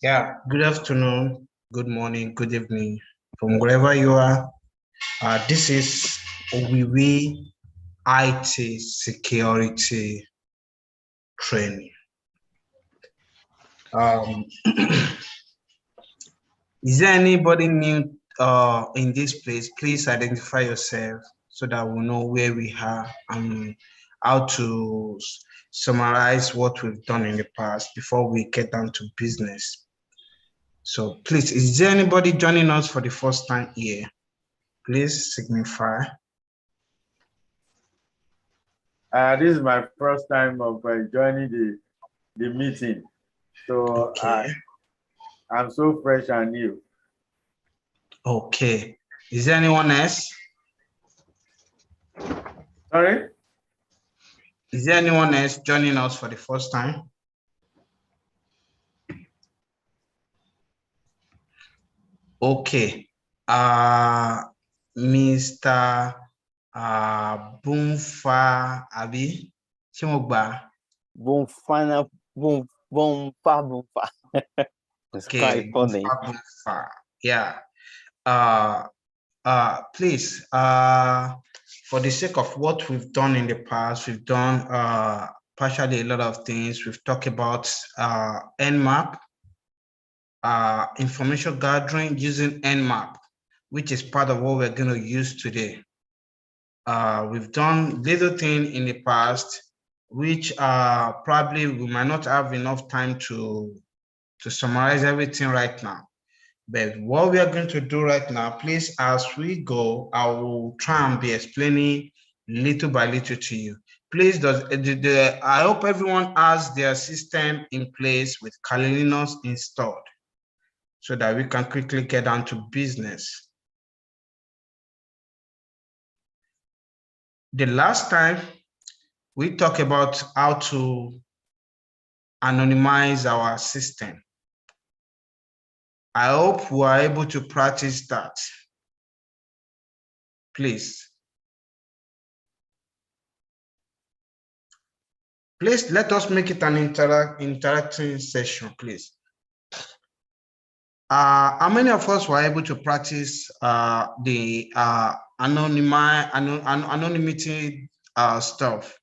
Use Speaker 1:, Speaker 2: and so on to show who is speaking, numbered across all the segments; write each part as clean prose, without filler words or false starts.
Speaker 1: Yeah, good afternoon, good morning, good evening, from wherever you are. This is OWIWI IT security training. Um, is there anybody new in this place? Please identify yourself so that we know where we are and how to summarize what we've done in the past before we get down to business. So please, is there anybody joining us for the first time here? Please signify.
Speaker 2: This is my first time of joining the meeting, so
Speaker 1: Okay.
Speaker 2: I'm so fresh and new.
Speaker 1: Okay. Is there anyone else?
Speaker 2: Sorry?
Speaker 1: Is there anyone else joining us for the first time? Okay. Mr. Bumfa Abi Chimogba.
Speaker 3: Bumfa. It's
Speaker 1: Okay.
Speaker 3: quite funny.
Speaker 1: Bumfa. Yeah. Please, for the sake of what we've done in the past, we've done partially a lot of things. We've talked about Nmap, information gathering using Nmap, which is part of what we're going to use today. We've done little things in the past, which probably we might not have enough time to summarize everything right now. But what we are going to do right now, please, as we go, I will try and be explaining little by little to you. Please, I hope everyone has their system in place with Kali Linux installed so that we can quickly get down to business. The last time we talked about how to anonymize our system. I hope we are able to practice that. Please. Please let us make it an interactive session, please. How many of us were able to practice the anonymity stuff?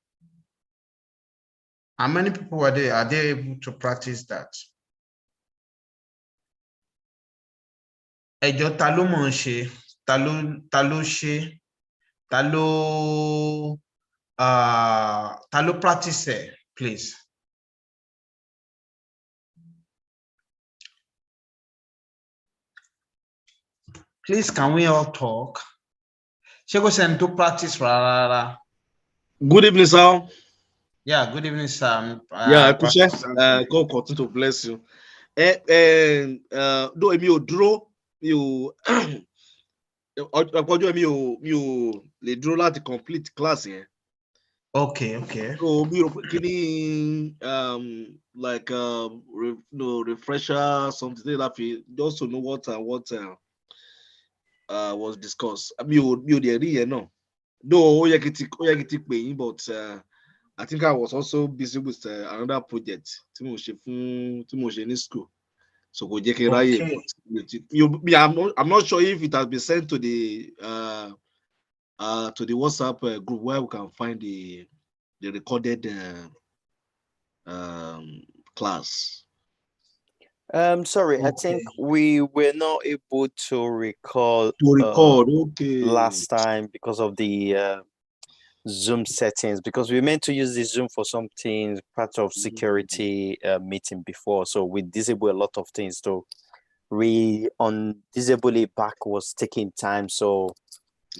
Speaker 1: How many people are they able to practice that? Ẹjọ́ ta ló mọ̀ ń ṣe, ta ló ṣe, ta ló practice it, please. Please, can we all talk? Ṣé kò sẹ́ni tó practice rárá?
Speaker 4: Good evening, sir.
Speaker 1: Yeah, good evening, sir.
Speaker 4: Yeah, I appreciate God continue to bless you. Though mi ò dúró, mi ò ọjọ́ mi ò lè dúró láti complete class yẹn.
Speaker 1: Okay.
Speaker 4: So mi ò kí ni like refresher something like that just to know what was discussed. Mi ò dẹ̀ rí yẹn náà. Though ó yẹ kí ti pè yín, but I think I was also busy with another project tí mo ṣe ní school, so kò jẹ́ kí n ráyè. I'm not sure if it has been sent to the WhatsApp group where we can find the recorded class.
Speaker 3: Sorry, okay. I think we were not able to record
Speaker 4: okay,
Speaker 3: last time because of the Zoom settings, because we meant to use the Zoom for something part of security meeting before, so we disable a lot of things. So disable it back was taking time, so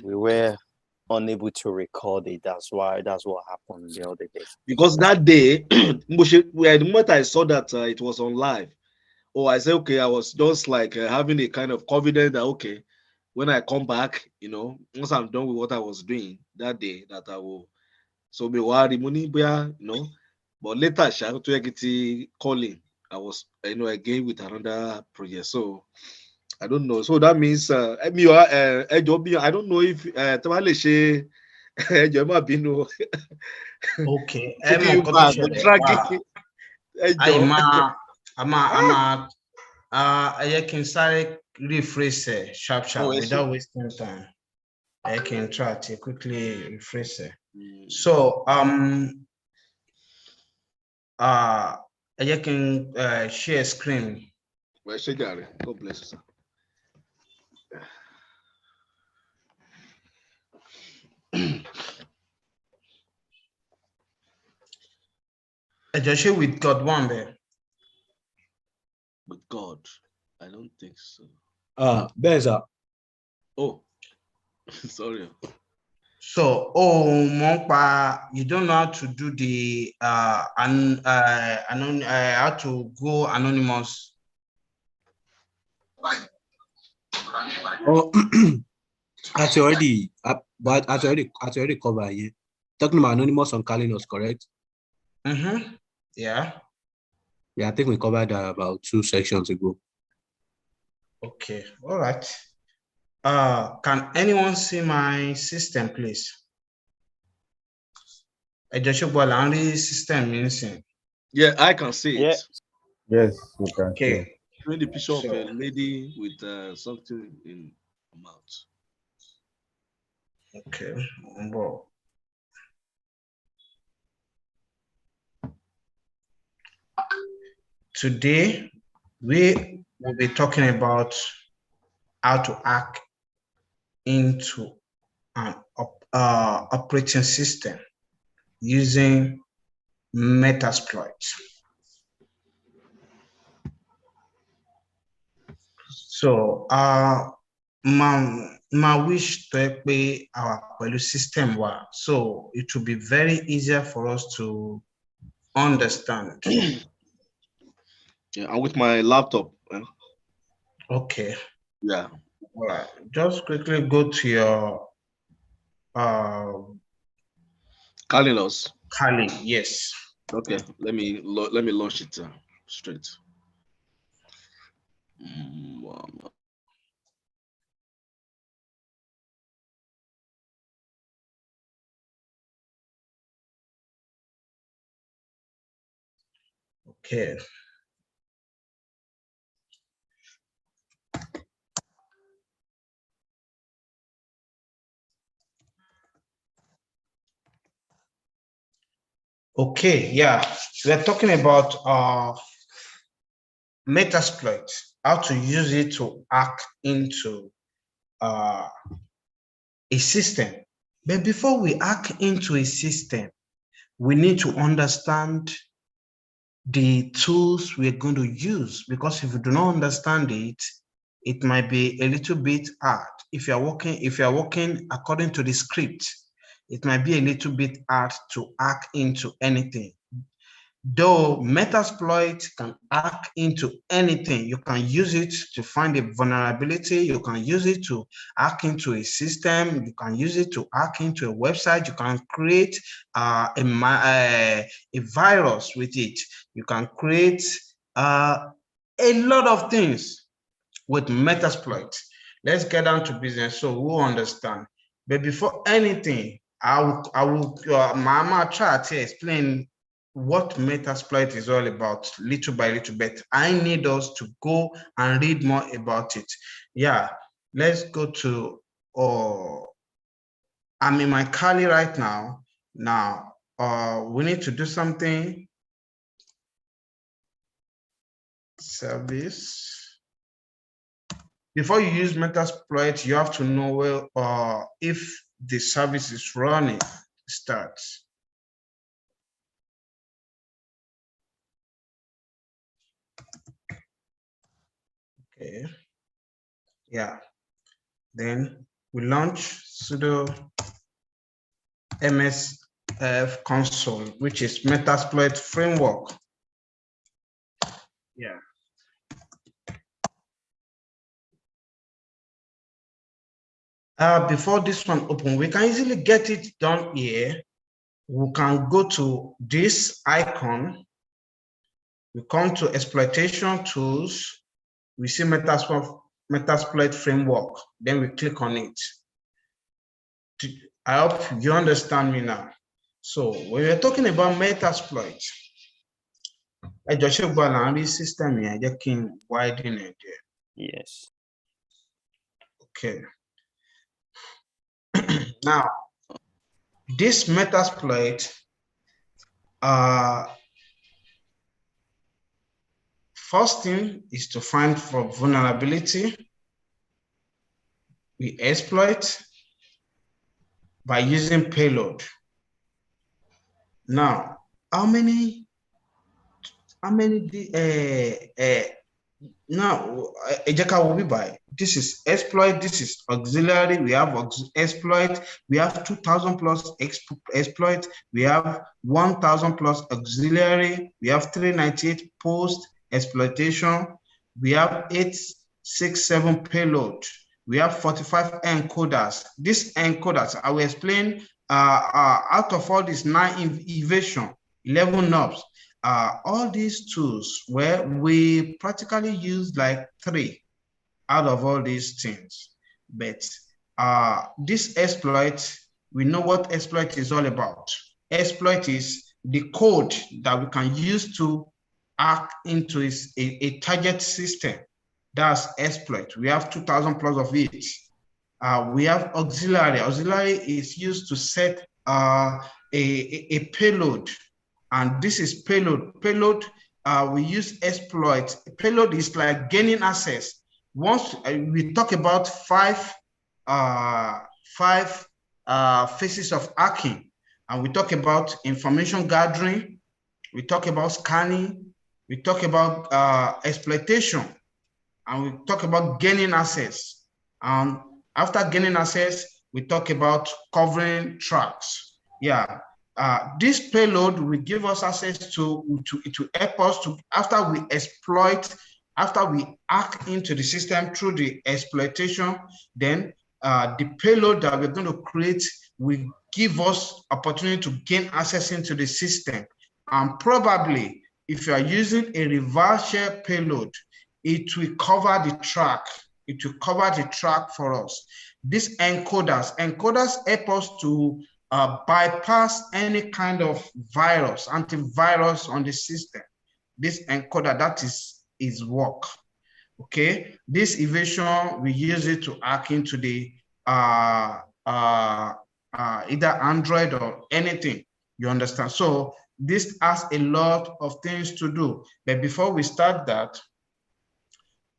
Speaker 3: we were unable to record it. That's what happened the other day.
Speaker 4: Because that day, the moment I saw that it was on live, I said, okay, I was just like having a kind of confidence that, okay, when I come back, once I'm done with what I was doing that day, that I will. So be worried, but later, calling, I was, again with another project. So I don't know. So that means, I don't know if
Speaker 1: okay. I can start rephrase it sharp
Speaker 4: Oh,
Speaker 1: without wasting time. I can try to quickly rephrase it.
Speaker 4: Mm.
Speaker 1: So I can share screen.
Speaker 4: Well, Gary, God bless you, sir.
Speaker 1: I just share with God one there.
Speaker 4: With God, I don't think so.
Speaker 5: Beza.
Speaker 4: Oh, sorry.
Speaker 1: So, you don't know how to do the how to go anonymous.
Speaker 5: Oh, as already, but as already covered here. Talking about anonymous on Kalinos, correct?
Speaker 1: Yeah.
Speaker 5: Yeah, I think we covered that about 2 sections ago.
Speaker 1: Okay. All right. Can anyone see my system, please? I just show only system means.
Speaker 4: Yeah, I can see it.
Speaker 3: Yeah.
Speaker 2: Yes, you can see.
Speaker 1: Okay.
Speaker 4: Showing the picture of
Speaker 1: So-
Speaker 4: a lady with something in her mouth.
Speaker 1: Okay. Well, today we will be talking about how to hack into an operating system using Metasploit. So my wish to pay our value system was so it will be very easier for us to understand.
Speaker 4: Yeah, and with my laptop.
Speaker 1: Okay.
Speaker 4: Yeah.
Speaker 1: All right. Just quickly go to your
Speaker 4: Kalinos.
Speaker 1: Kali. Yes.
Speaker 4: Okay, let me launch it straight.
Speaker 1: Okay. Okay, yeah. We're talking about Metasploit, how to use it to hack into a system. But before we hack into a system, we need to understand the tools we're going to use, because if you do not understand it, it might be a little bit hard. If you're working according to the script, it might be a little bit hard to hack into anything. Though Metasploit can hack into anything, you can use it to find a vulnerability, you can use it to hack into a system, you can use it to hack into a website, you can create a virus with it, you can create a lot of things with Metasploit. Let's get down to business so we'll understand. But before anything, Mama try to explain what Metasploit is all about little by little bit. I need us to go and read more about it. Yeah, let's go to, I'm in my Kali right now. Now, we need to do something. Service. Before you use Metasploit, you have to know well if the service is running. Starts. Okay. Yeah. Then we launch sudo msf console, which is Metasploit framework. Yeah. Before this one open, we can easily get it done here. We can go to this icon. We come to exploitation tools. We see Metasploit framework. Then we click on it. I hope you understand me now. So when we're talking about Metasploit, just ṣe gbọ́ là ń rí system yẹn jẹ́ kí n widen it there.
Speaker 3: Yes.
Speaker 1: Okay. Now, this Metasploit, first thing is to find for vulnerability. We exploit by using payload. Now, how many now will be by this is exploit, this is auxiliary, we have exploit, we have 2000 plus exploit, we have 1000 plus auxiliary, we have 398 post exploitation, we have 867 payload, we have 45 encoders. These encoders, I will explain out of all these 9 evasion, 11 knobs, all these tools where we practically use like 3 out of all these things. But this exploit, we know what exploit is all about. Exploit is the code that we can use to hack into a target system. That's exploit. We have 2000 plus of it. We have auxiliary. Auxiliary is used to set a payload. And this is payload. Payload, we use exploit. Payload is like gaining access. Once we talk about 5 phases of hacking, and we talk about information gathering, we talk about scanning, we talk about exploitation, and we talk about gaining access. And after gaining access, we talk about covering tracks. Yeah. This payload will give us access to help us to, after we exploit, after we hack into the system through the exploitation, then the payload that we're going to create will give us opportunity to gain access into the system. And probably, if you are using a reverse share payload, it will cover the track. It will cover the track for us. These encoders help us to bypass any kind of virus, antivirus on the system. This encoder, that is work. Okay, this evasion, we use it to hack into the either Android or anything, you understand? So this has a lot of things to do. But before we start that,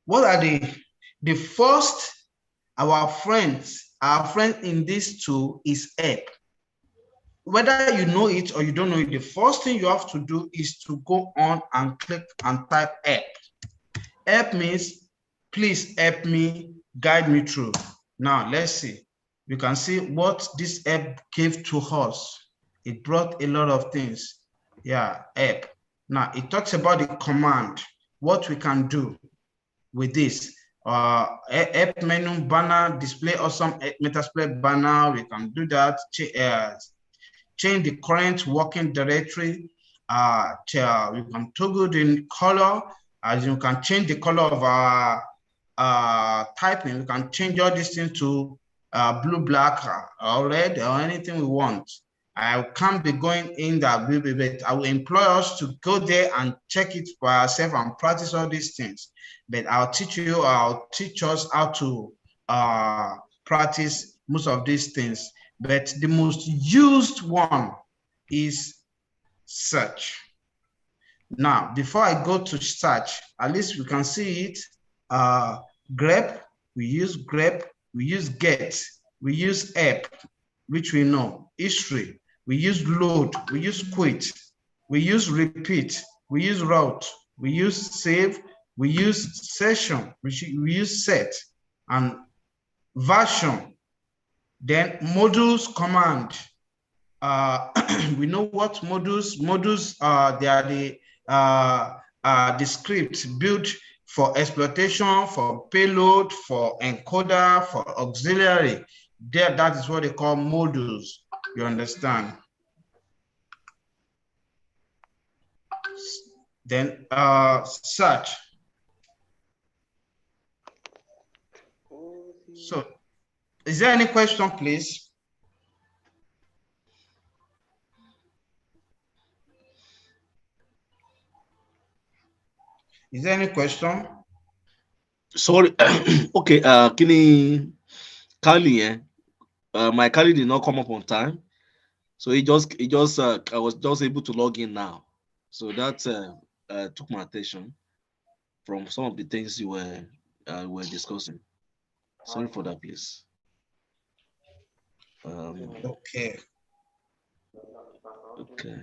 Speaker 1: what are the first, our friend in this tool is app. Whether you know it or you don't know it, the first thing you have to do is to go on and click and type app. App means, please help me, guide me through. Now, let's see. You can see what this app gave to us. It brought a lot of things. Yeah, app. Now, it talks about the command, what we can do with this. App menu banner, display awesome Metasploit banner, we can do that. Change the current working directory. We can toggle the color, as you can change the color of our typing. We can change all these things to blue, black, or red, or anything we want. I can't be going in that, but I will employ us to go there and check it for ourselves and practice all these things. But I'll teach us how to practice most of these things. But the most used one is search. Now, before I go to search, at least we can see it. Grep, we use grep, we use get, we use app, which we know, history, we use load, we use quit, we use repeat, we use route, we use save, we use session, we use set, and version. Then modules command. We know what modules. Modules they are the scripts built for exploitation, for payload, for encoder, for auxiliary. There, that is what they call modules. You understand? Then search. So, is there any question, please? Is there any question?
Speaker 4: Sorry. Okay. Kini Kali, my Kali did not come up on time, so I was just able to log in now. So that took my attention from some of the things you were discussing. Sorry for that, please.
Speaker 1: Okay.
Speaker 4: Okay.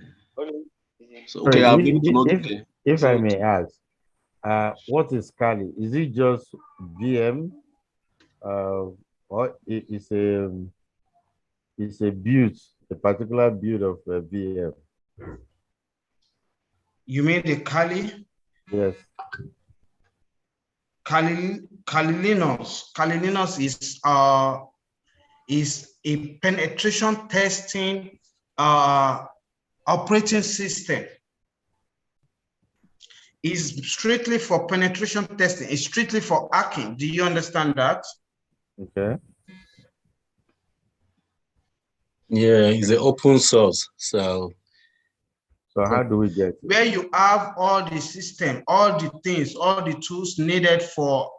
Speaker 4: So okay, I'm able to log in.
Speaker 2: If I may ask, what is Kali? Is it just VM, or it's a build, a particular build of a VM?
Speaker 1: You mean the Kali?
Speaker 2: Yes.
Speaker 1: Kali Linux is a penetration testing operating system. Is strictly for penetration testing. It's strictly for hacking. Do you understand that?
Speaker 2: Okay.
Speaker 5: Yeah, it's an open source. So
Speaker 2: how do we get it?
Speaker 1: Where you have all the system, all the things, all the tools needed for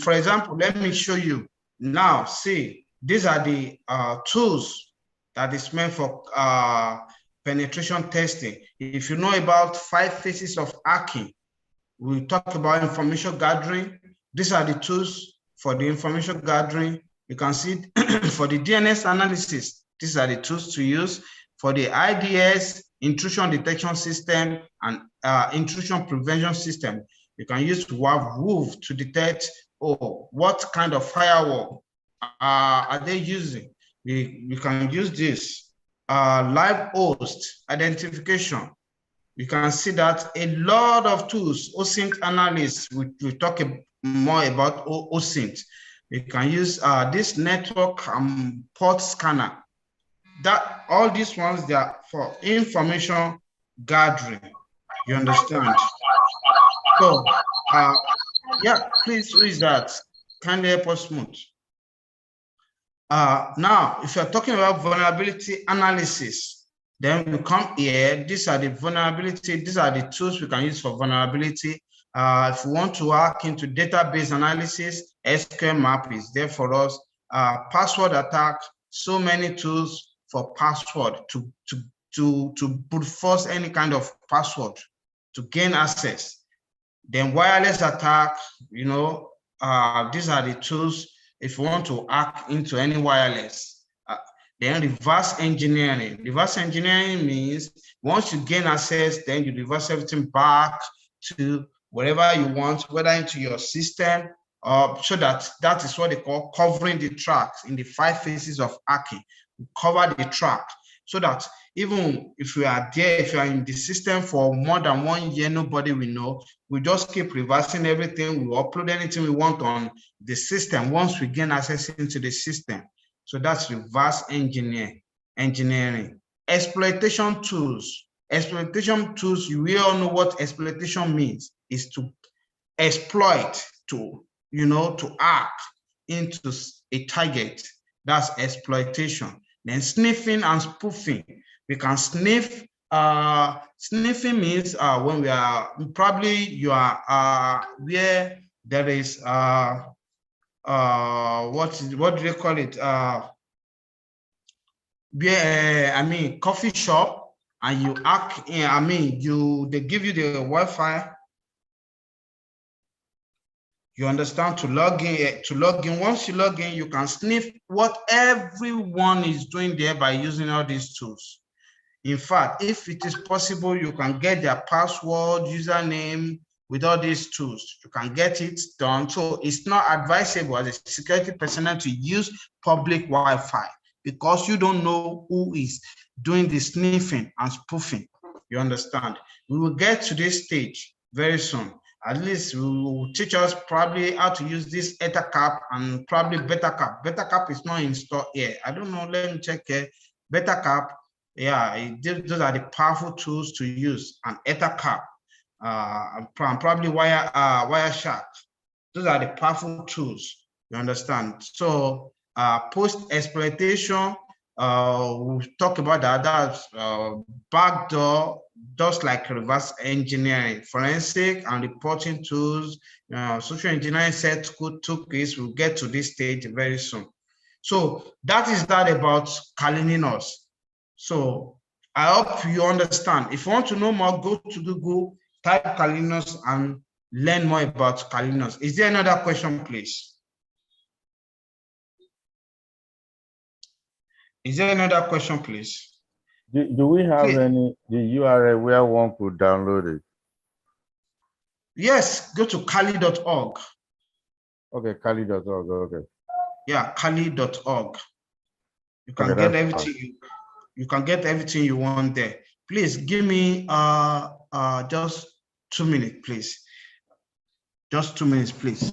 Speaker 1: example, let me show you. Now, see, these are the tools that is meant for penetration testing. If you know about 5 phases of hacking, we talk about information gathering. These are the tools for the information gathering. You can see for the DNS analysis, these are the tools to use. For the IDS, intrusion detection system, and intrusion prevention system, you can use YoruApp to detect, what kind of firewall are they using. We can use this. Live host identification. You can see that a lot of tools, OSINT analysts, we talk more about OSINT. You can use this network port scanner. That all these ones, they are for information gathering. You understand? So, yeah, please, who is that? Kindly help us smooth. Now, if you're talking about vulnerability analysis, then we come here. These are the vulnerability. These are the tools we can use for vulnerability. If we want to hack into database analysis, SQL map is there for us. Password attack, so many tools for password to brute force any kind of password to gain access. Then wireless attack, these are the tools if you want to hack into any wireless. Then reverse engineering. Reverse engineering means once you gain access, then you reverse everything back to wherever you want, whether into your system, so that is what they call covering the tracks in the 5 phases of hacking. We cover the track so that even if we are there, if you are in the system for more than 1 year, nobody will know. We just keep reversing everything. We upload anything we want on the system once we gain access into the system. So that's reverse engineering. Exploitation tools. Exploitation tools, you will all know what exploitation means, is to exploit, to hack into a target. That's exploitation. Then sniffing and spoofing. We can sniff. Sniffing means when we are you are where there is what do they call it? Coffee shop, and you hack. They give you the Wi-Fi. You understand, to log in. Once you log in, you can sniff what everyone is doing there by using all these tools. In fact, if it is possible, you can get their password, username with all these tools. You can get it done. So it's not advisable as a security personnel to use public Wi-Fi because you don't know who is doing the sniffing and spoofing. You understand? We will get to this stage very soon. At least we will teach us probably how to use this EtherCap and probably BetaCap. BetaCap is not installed here. I don't know. Let me check here. BetaCap, yeah, those are the powerful tools to use. And EtherCap, probably Wireshark. Those are the powerful tools. You understand? So post exploitation, We'll talk about that. That's backdoor, just like reverse engineering, forensic and reporting tools, social engineering set toolkits. We'll get to this stage very soon. So that is that about Kalininos. So I hope you understand. If you want to know more, go to Google, type Kalininos and learn more about Kalininos. Is there another question, please? Is there another question, please?
Speaker 2: Do we have the URL where one could download it?
Speaker 1: Yes, go to kali.org.
Speaker 2: Okay, kali.org, okay.
Speaker 1: Yeah, kali.org. You can get everything. You can get everything you want there. Please give me just 2 minutes, please. Just 2 minutes, please.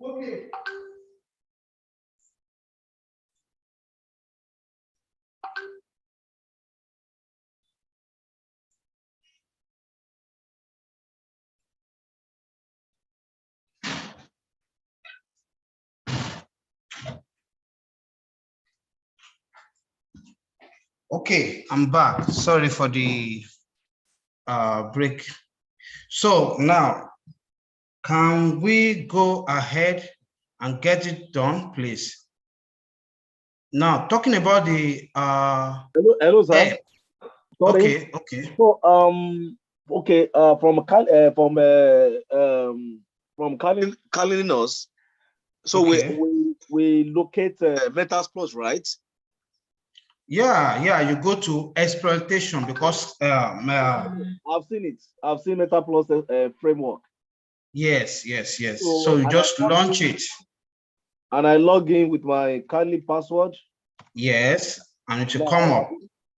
Speaker 1: Okay. Okay, I'm back. Sorry for the break. So now, can we go ahead and get it done, please? Now, talking about the
Speaker 4: hello, sir.
Speaker 1: Okay, okay.
Speaker 4: So okay, from Kalininos, so
Speaker 1: okay.
Speaker 4: we locate Metasploit, right?
Speaker 1: Yeah, you go to exploitation because
Speaker 4: I've seen it. I've seen Metasploit framework.
Speaker 1: Yes. So you just launch it.
Speaker 4: And I log in with my Kali password.
Speaker 1: Yes, and it will come up.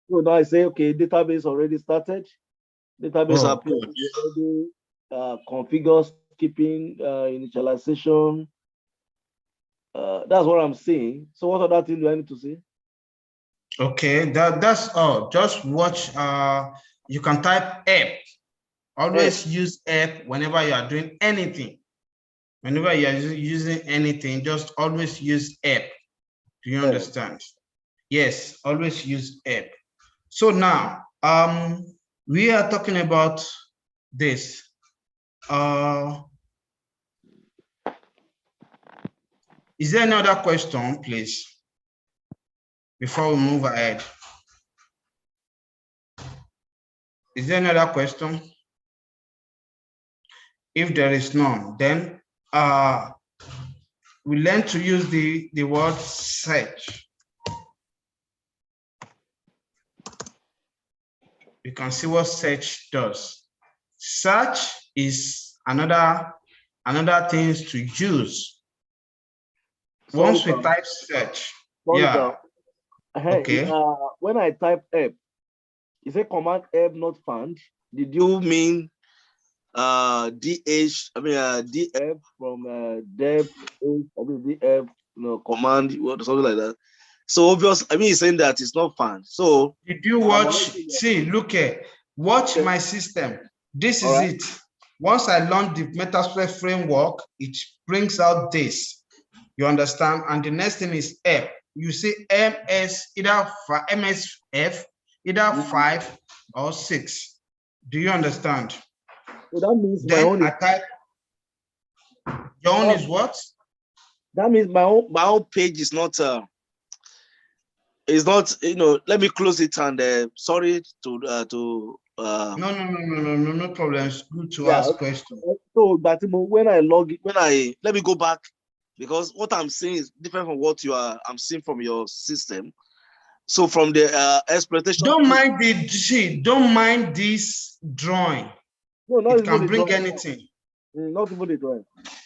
Speaker 4: So now I say, okay, database already started. Database already configure skipping initialization. That's what I'm seeing. So what other thing do I need to see?
Speaker 1: Okay, that's all. Just watch. You can type app. Always use app whenever you are doing anything. Whenever you are using anything, just always use app. Do you understand? Yes, always use app. So now, we are talking about this. Is there another question, please, before we move ahead? Is there another question? If there is none, then we learn to use the word search. You can see what search does. Search is another things to use. Once we type search,
Speaker 4: okay. When I type app, is a command app not found? Did you mean df from dev df command something like that? So obvious, I mean, he's saying that it's not found. So
Speaker 1: did you watch? See, look here, watch my system. This is it. Once I launch the Metasploit framework, it brings out this. You understand? And the next thing is app. You see MS, either MSF, either 5 or 6. Do you understand?
Speaker 4: So that means my
Speaker 1: Then
Speaker 4: own
Speaker 1: I type, your own is what?
Speaker 4: that means my own page is not let me close it and sorry to
Speaker 1: No problem. It's good to
Speaker 4: yeah,
Speaker 1: ask questions.
Speaker 4: so but when I let me go back, because what I'm saying is different from what I'm seeing from your system. So from the exploitation,
Speaker 1: Don't mind this drawing.
Speaker 4: no, not
Speaker 1: It
Speaker 4: even
Speaker 1: can
Speaker 4: the
Speaker 1: bring
Speaker 4: drawing.
Speaker 1: anything.
Speaker 4: Not even the drawing.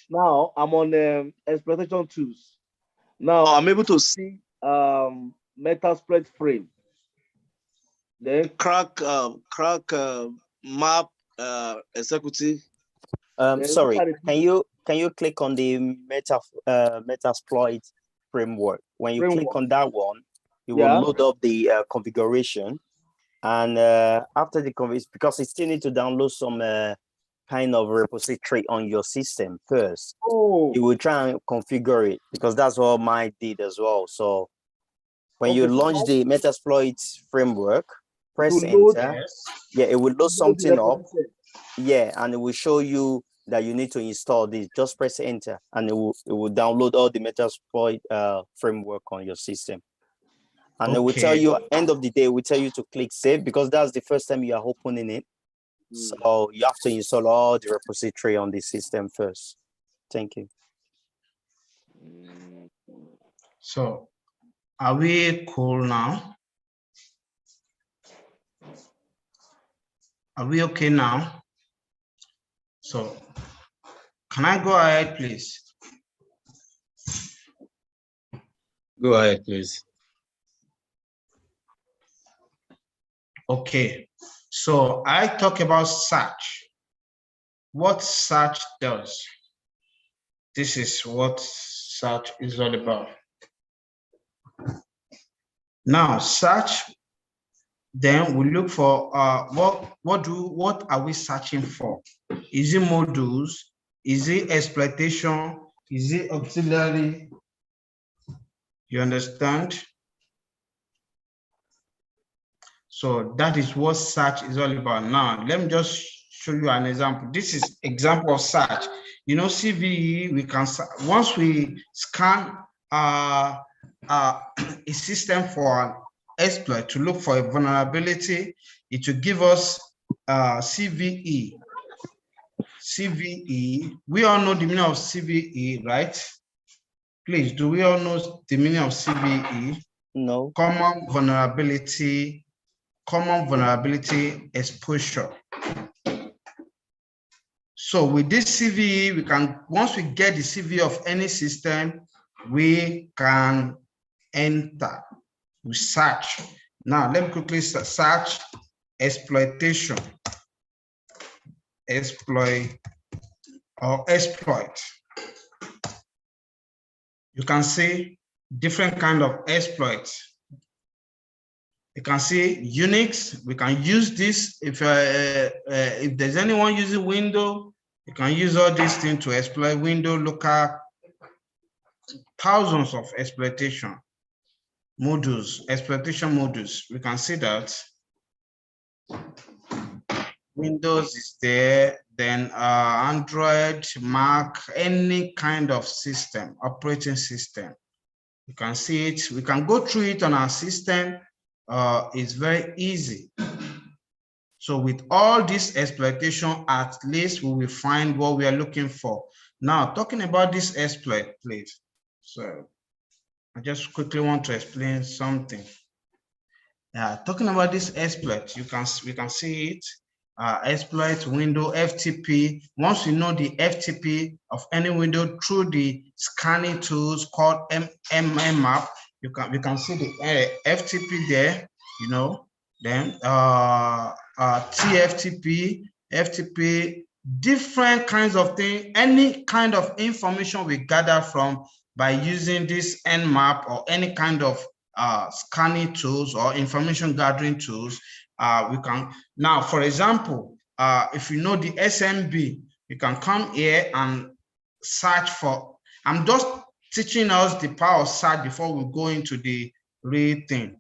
Speaker 4: Now I'm on exploitation tools. Now I'm able to see Metasploit frame, then crack map executive.
Speaker 3: Sorry, can you click on the Metasploit framework? When you click on that one, you will load up the configuration, and after the configuration, because it still need to download some kind of repository on your system first. You will try and configure it, because that's what mine did as well. So when you launch the Metasploit framework, press enter. Yeah, it will load something up. Yeah, and it will show you that you need to install this. Just press enter, and it will download all the Metasploit framework on your system. And it will tell you at the end of the day, we tell you to click save, because that's the first time you are opening it. So you have to install all the repository on the system first. Thank you.
Speaker 1: So are we cool now? Are we okay now? So can I go ahead, please?
Speaker 5: Go ahead, please.
Speaker 1: Okay, so I talk about search. What search does. This is what search is all about. Now, search, then we look for what are we searching for? Is it modules? Is it exploitation? Is it auxiliary? You understand? So that is what search is all about. Now, let me just show you an example. This is example of search. You know, CVE, we can, once we scan a system for an exploit to look for a vulnerability, it will give us CVE. CVE, we all know the meaning of CVE, right? Please, do we all know the meaning of CVE?
Speaker 3: No.
Speaker 1: Common vulnerability exposure. So with this CVE, we can, once we get the CVE of any system, we can enter, we search. Now, let me quickly search exploitation, exploit. You can see different kind of exploits. You can see Unix. We can use this if there's anyone using Windows, you can use all these things to exploit Windows local. Thousands of exploitation modules, exploitation modules. We can see that Windows is there, then Android, Mac, any kind of system, operating system. You can see it. We can go through it on our system. It's very easy. So with all this exploitation, at least we will find what we are looking for. Now, talking about this exploit, please. So I just quickly want to explain something. Talking about this exploit, we can see it. Exploit window FTP. Once you know the FTP of any window through the scanning tools called mmap, we can see the FTP there. You know, then TFTP, FTP, different kinds of things. Any kind of information we gather from by using this nmap or any kind of scanning tools or information gathering tools, we can now, for example, if you know the SMB, you can come here and search for. I'm just teaching us the power of search before we go into the real thing.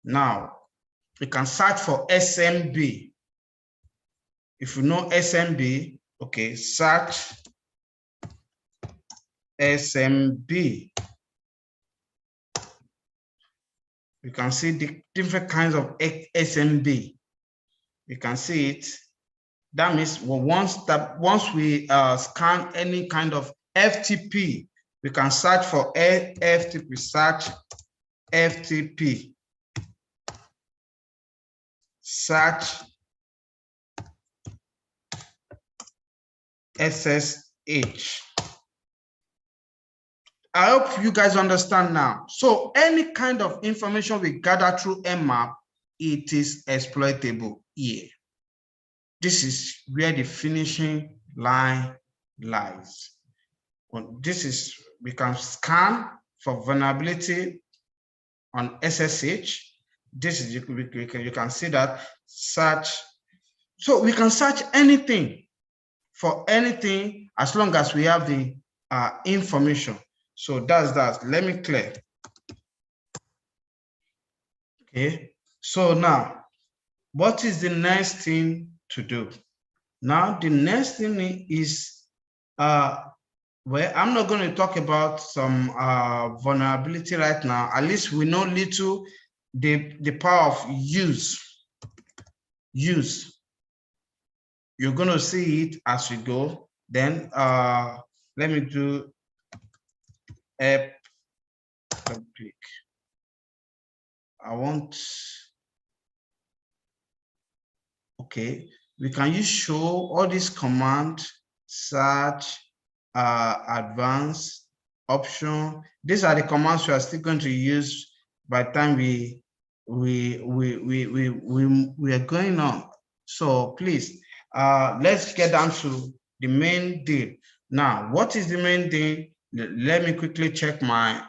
Speaker 1: Now, we can search for SMB. If you know SMB, okay, search SMB. You can see the different kinds of SMB. You can see it. That means once we scan any kind of FTP, we can search for FTP, search FTP, search SSH. I hope you guys understand now. So any kind of information we gather through Nmap, it is exploitable here. This is where the finishing line lies. This is, we can scan for vulnerability on SSH. This is, you can see that search. So we can search anything for anything as long as we have the information. So that's that. Let me clear. Okay. So now, what is the next thing to do? Now, the next thing is, well, I'm not going to talk about some vulnerability right now. At least we know little the power of use. You're going to see it as we go. Then let me do app click. I want, okay, we can use show all these commands, search, advanced, option. These are the commands we are still going to use by the time we are going on. So please, let's get down to the main deal. Now, what is the main deal? Let me quickly check my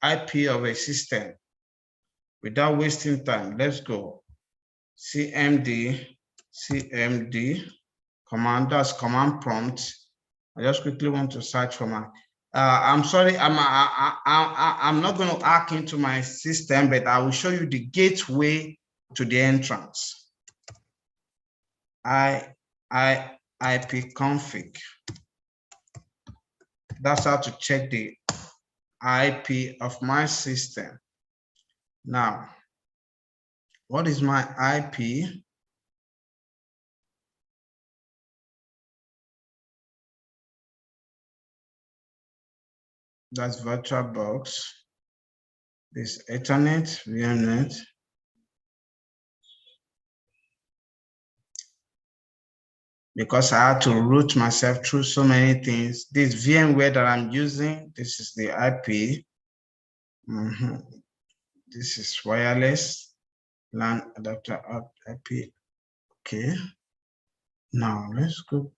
Speaker 1: IP of a system without wasting time. Let's go. CMD command, that's command prompt. I just quickly want to search for my, I'm sorry, I'm not going to hack into my system, but I will show you the gateway to the entrance. IP config. That's how to check the IP of my system. Now, what is my IP? That's VirtualBox. This Ethernet, VMnet. Because I had to route myself through so many things. This VMware that I'm using, this is the IP. This is wireless LAN adapter IP. Okay. Now let's go.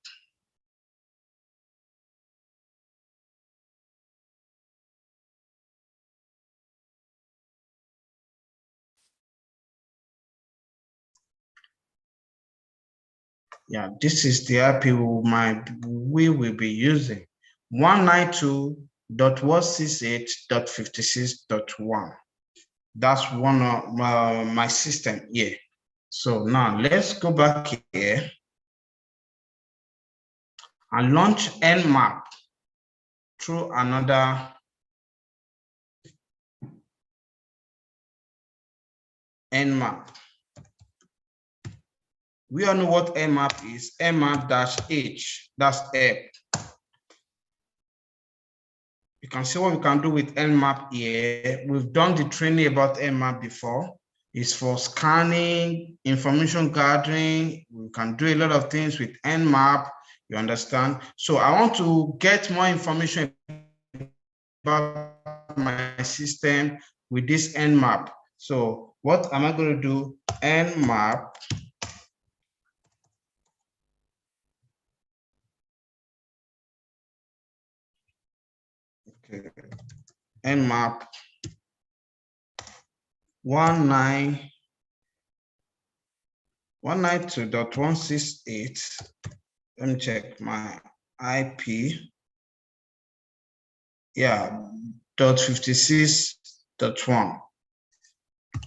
Speaker 1: Yeah, this is the IP we will be using. 192.168.56.1. That's one of my system here. So now let's go back here and launch Nmap through another Nmap. We all know what Nmap is. Nmap-H, that's app. You can see what we can do with Nmap here. We've done the training about Nmap before. It's for scanning, information gathering. We can do a lot of things with Nmap, you understand? So I want to get more information about my system with this Nmap. So what am I going to do? Nmap. Okay. Nmap 192.168. Let me check my IP. Yeah, .56.1.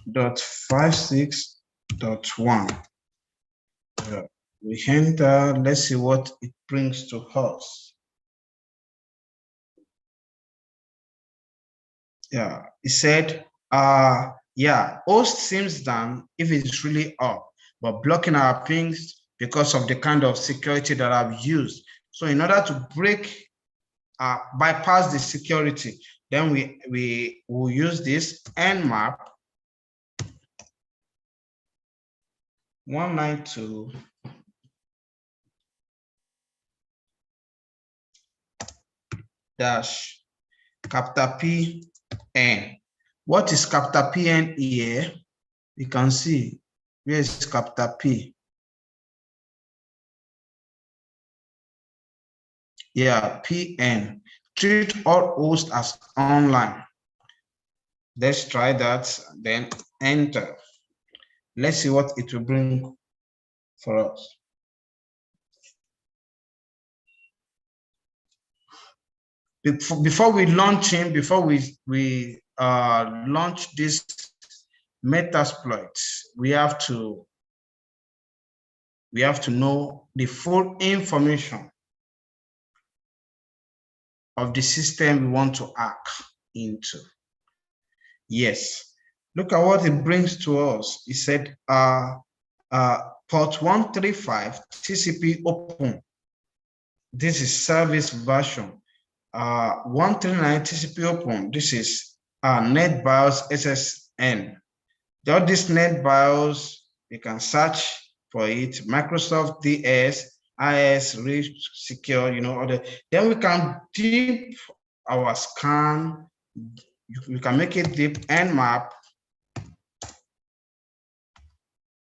Speaker 1: .56.1. Yeah. We enter, let's see what it brings to us. Yeah, it said, yeah, host seems down if it's really up, but blocking our pings because of the kind of security that I've used. So in order to bypass the security, then we will use this nmap 192 dash capital PN. What is capital PN here? You can see where is capital P. Yeah, PN. Treat all hosts as online. Let's try that, then enter. Let's see what it will bring for us. Before we launch launch this Metasploit, we have to know the full information of the system we want to hack into. Yes, look at what it brings to us. It said port 135 TCP open. This is service version. 139 TCP open. This is NetBIOS SSN. All these NetBIOS, you can search for it. Microsoft DS, IS, Rich, Secure, then we can dip our scan. You can make it deep nmap.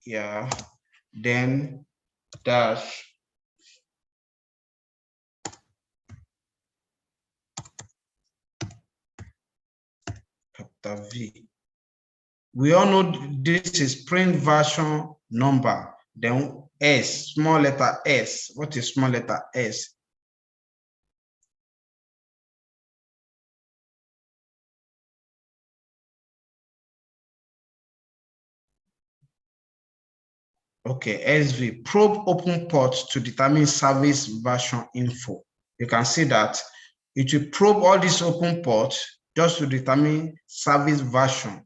Speaker 1: Yeah, then dash capital V. We all know this is print version number, then S, small letter S. What is small letter S? Okay, SV, probe open port to determine service version info. You can see that it will probe all these open ports just to determine service version.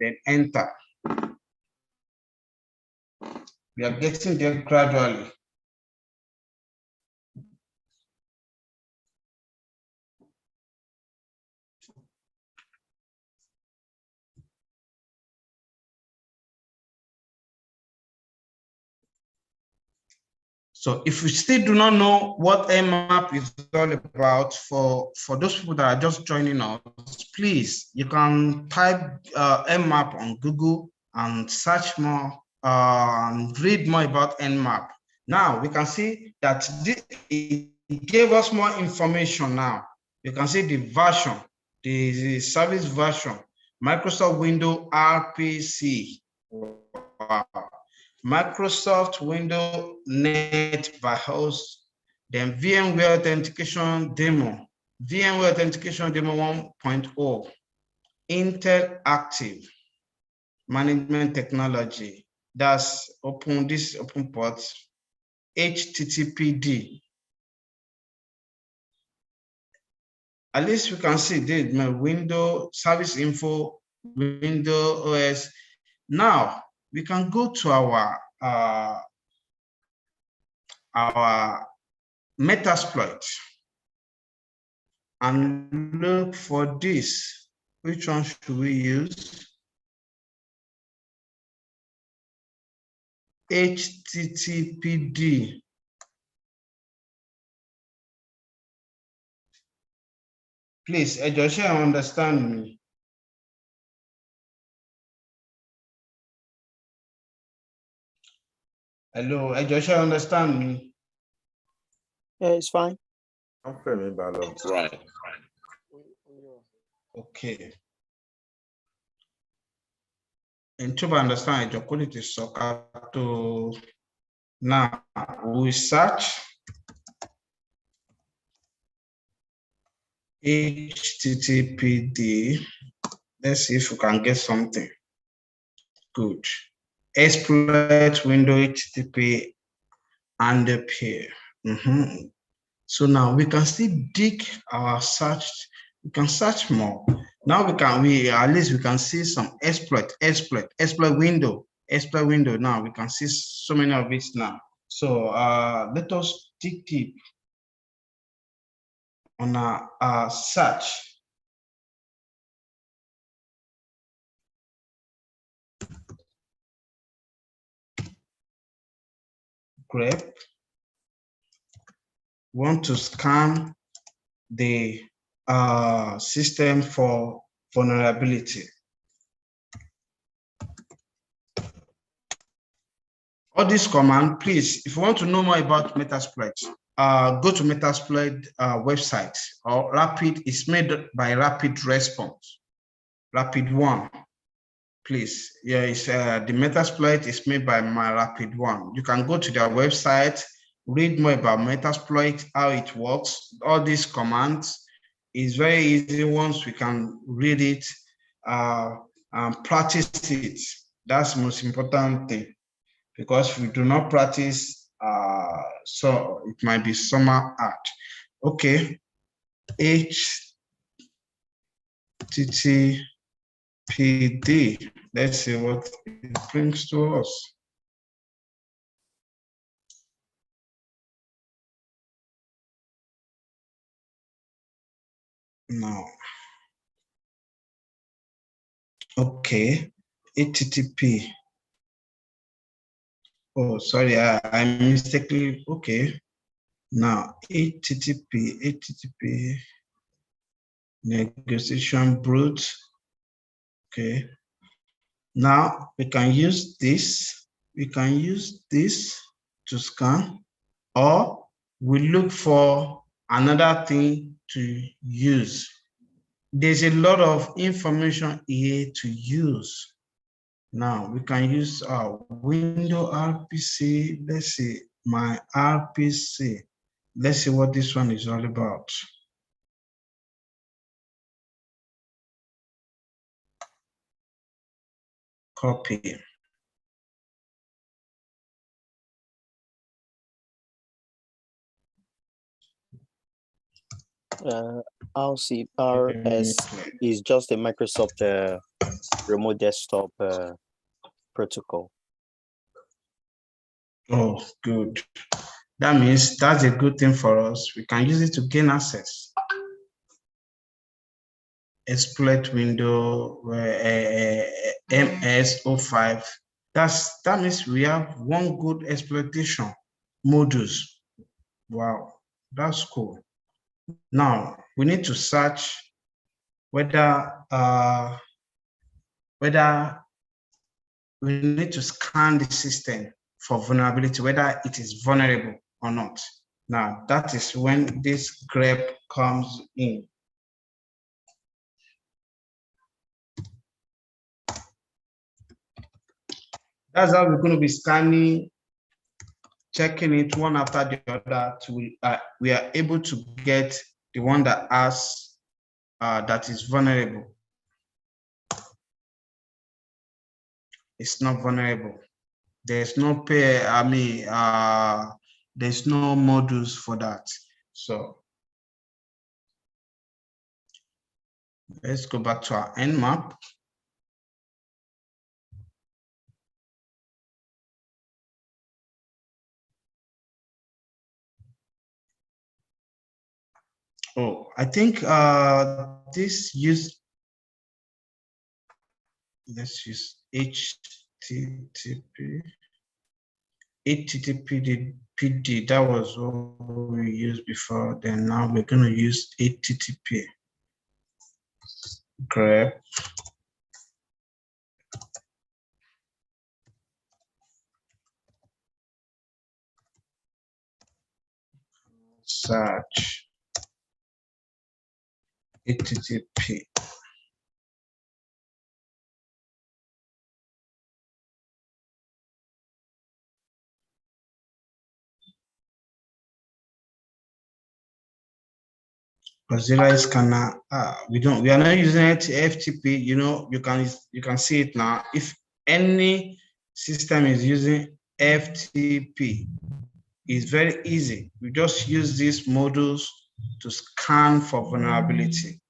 Speaker 1: Then enter. We are getting there gradually. So if you still do not know what nmap is all about, for those people that are just joining us, please, you can type nmap on Google and search more and read more about nmap. Now we can see that it gave us more information now. You can see the version, the service version, Microsoft Windows RPC. Wow. Microsoft Windows Net by host, then VMware Authentication Demo, VMware Authentication Demo 1.0, Intel Active Management Technology, that's open, this open port, HTTPD. At least we can see this, my Windows Service Info, Windows OS. Now, we can go to our Metasploit and look for this. Which one should we use? HTTPD. Please, Joshua, understand me. Hello, Joshua, understand me?
Speaker 3: Yeah, it's fine.
Speaker 2: Right.
Speaker 1: Okay. And to understand your quality soccer to now we search HTTPD. Let's see if we can get something good. exploit window HTTP and the pair. So now we can still dig our search. We can search more. Now at least we can see some exploit window. Now we can see so many of it now. So let us dig deep on our search. Grep. Want to scan the system for vulnerability. All this command, please, if you want to know more about Metasploit, go to Metasploit website, or Rapid is made by Rapid Response. Rapid One, please. Yeah, it's the Metasploit is made by my Rapid One. You can go to their website, read more about Metasploit, how it works. All these commands is very easy once we can read it and practice it. That's the most important thing. Because if we do not practice, so it might be somehow hard. Okay, HTTPD. Let's see what it brings to us. No. Okay, HTTP. Oh, sorry, I mistakenly, okay. Now, HTTP negotiation brute. Okay. Now we can use this. We can use this to scan, or we look for another thing to use. There's a lot of information here to use. Now we can use our window RPC. Let's see my RPC. Let's see what this one is all about. Copy.
Speaker 3: RCRS is just a Microsoft remote desktop protocol.
Speaker 1: Oh, good. That means that's a good thing for us. We can use it to gain access. Exploit window MS05. That means we have one good exploitation modus. Wow, that's cool. Now we need to search whether we need to scan the system for vulnerability, whether it is vulnerable or not. Now that is when this grep comes in. That's how we're going to be scanning, checking it one after the other till we are able to get the one that has that is vulnerable. It's not vulnerable. There's no there's no modus for that. So let's go back to our Nmap. Oh, I think let's use HTTP PD. That was what we used before. Then now we're going to use HTTP. Grep. Search HTTP. Mozilla scanner. We are not using it FTP. You know, you can see it now. If any system is using FTP. It's very easy. We just use these modules to scan for vulnerability.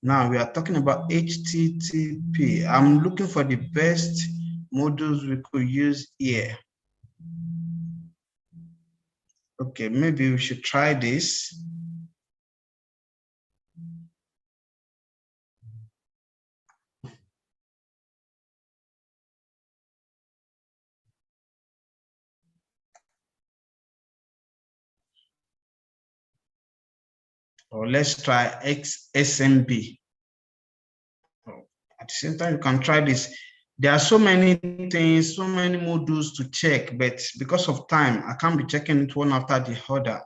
Speaker 1: Now we are talking about HTTP. I'm looking for the best modules we could use here. Okay, maybe we should try this. Or let's try SMB. At the same time, you can try this. There are so many things, so many modules to check, but because of time, I can't be checking it one after the other.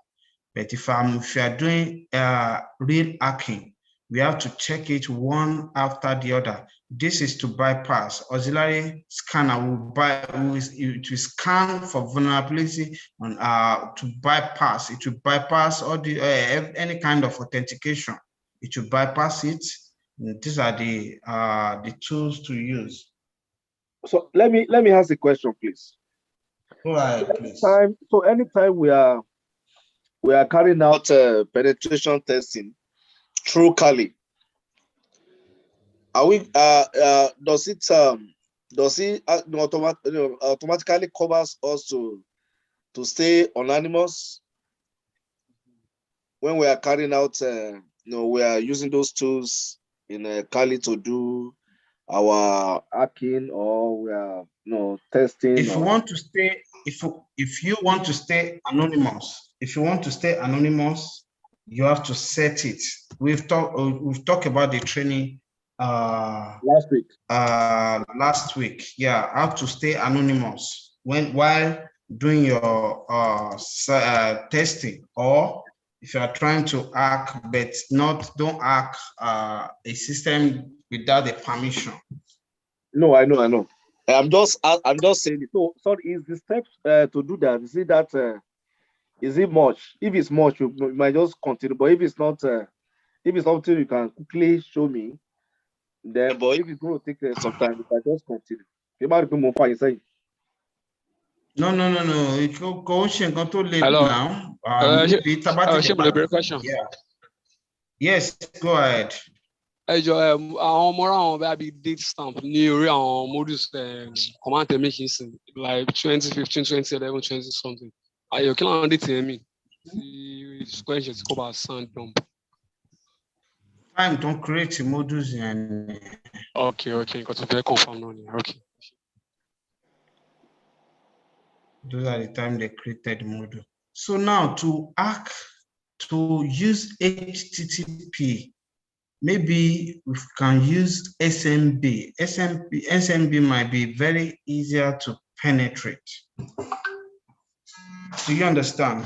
Speaker 1: But if you are doing real hacking, we have to check it one after the other. This is to bypass. Auxiliary scanner it will scan for vulnerability on to bypass. It will bypass all the any kind of authentication. It will bypass it. And these are the tools to use.
Speaker 4: So let me ask a question, please.
Speaker 1: Go ahead, please.
Speaker 4: Anytime we are carrying out penetration testing through Kali, are we does it automatically covers us to stay anonymous when we are carrying out we are using those tools in Kali to do our hacking, or we are testing?
Speaker 1: If you want to stay, if you want to stay anonymous, you have to set it. We've talked about the training
Speaker 4: last
Speaker 1: week. Yeah, how to stay anonymous while doing your testing, or if you are trying to hack but don't hack a system without the permission.
Speaker 4: No, I know. I'm just saying it. So is the steps to do that? Is it that is it much? If it's much, we might just continue. But if it's not, if it's something you can quickly show me, then. But if it's going to take some time, we can just continue.
Speaker 1: No. It go too late
Speaker 6: Hello.
Speaker 1: now.
Speaker 6: Question.
Speaker 1: Yeah. Yes, go ahead.
Speaker 6: Àwọn ọmọ àwọn bá bí date stamp ní orí àwọn modus command tẹ̀ making sin like 2015, 2011, 20 something. Ayọ̀ kí làwọn date yẹn mi tí question ti kó bá sand dump.
Speaker 1: Time don't create modus and.
Speaker 6: Okay, nǹkan tó fẹ́ confirm náà ni. Okay.
Speaker 1: Those are the time they created module. So now to use HTTP, maybe we can use SMB. SMB might be very easier to penetrate. Do you understand?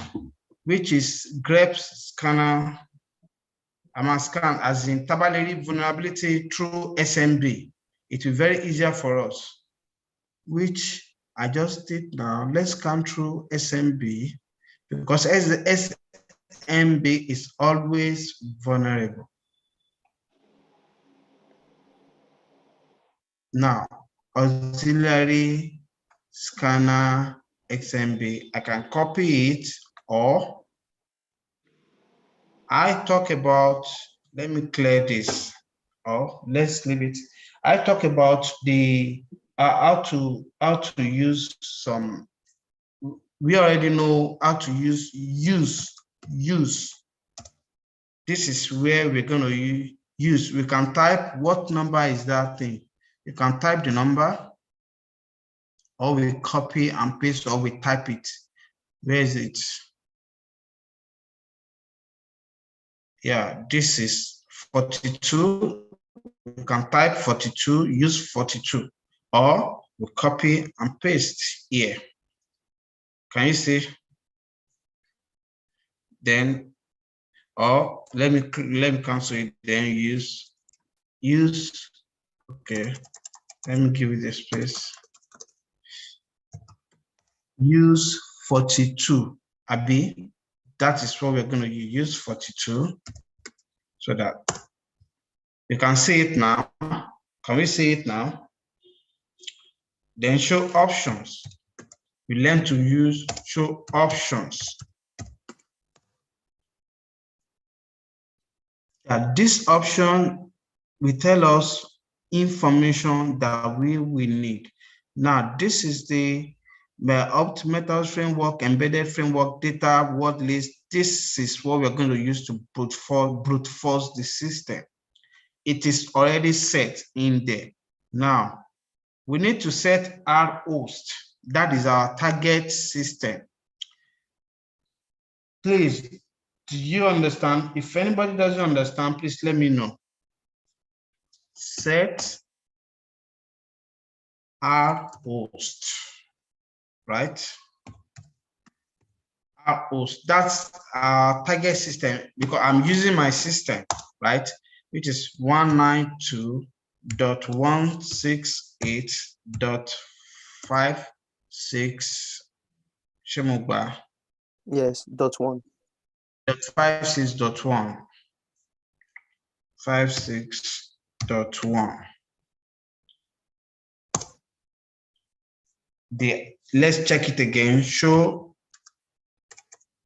Speaker 1: Which is grep scanner. I'm a scan as in tabulary vulnerability through SMB. It will be very easier for us, which I just did now. Let's scan through SMB, because SMB is always vulnerable. Now, auxiliary scanner XMB, I can copy it, or I talk about, let me clear this, or let's leave it. I talk about the how to use some. We already know how to use. This is where we're going to use. We can type what number is that thing. You can type the number, or we copy and paste, or we type it. Where is it? Yeah, this is 42. You can type 42, use 42, or we copy and paste here. Can you see? Then, or let me cancel it. Then use. Okay, let me give it a space. Use 42. Abi, that is what we're going to use 42, so that you can see it now. Can we see it now? Then show options. We learn to use show options. This option will tell us information that we will need. Now, this is the Optimeter framework, embedded framework, data word list. This is what we're going to use to brute force the system. It is already set in there. Now, we need to set our host. That is our target system. Please, do you understand? If anybody doesn't understand, please let me know. Set our host, right? Our host, that's our target system because I'm using my system, right? Which is 192.168.56 Shemugba.
Speaker 3: Yes, .1.
Speaker 1: 56.1. 56.1. Let's check it again. Show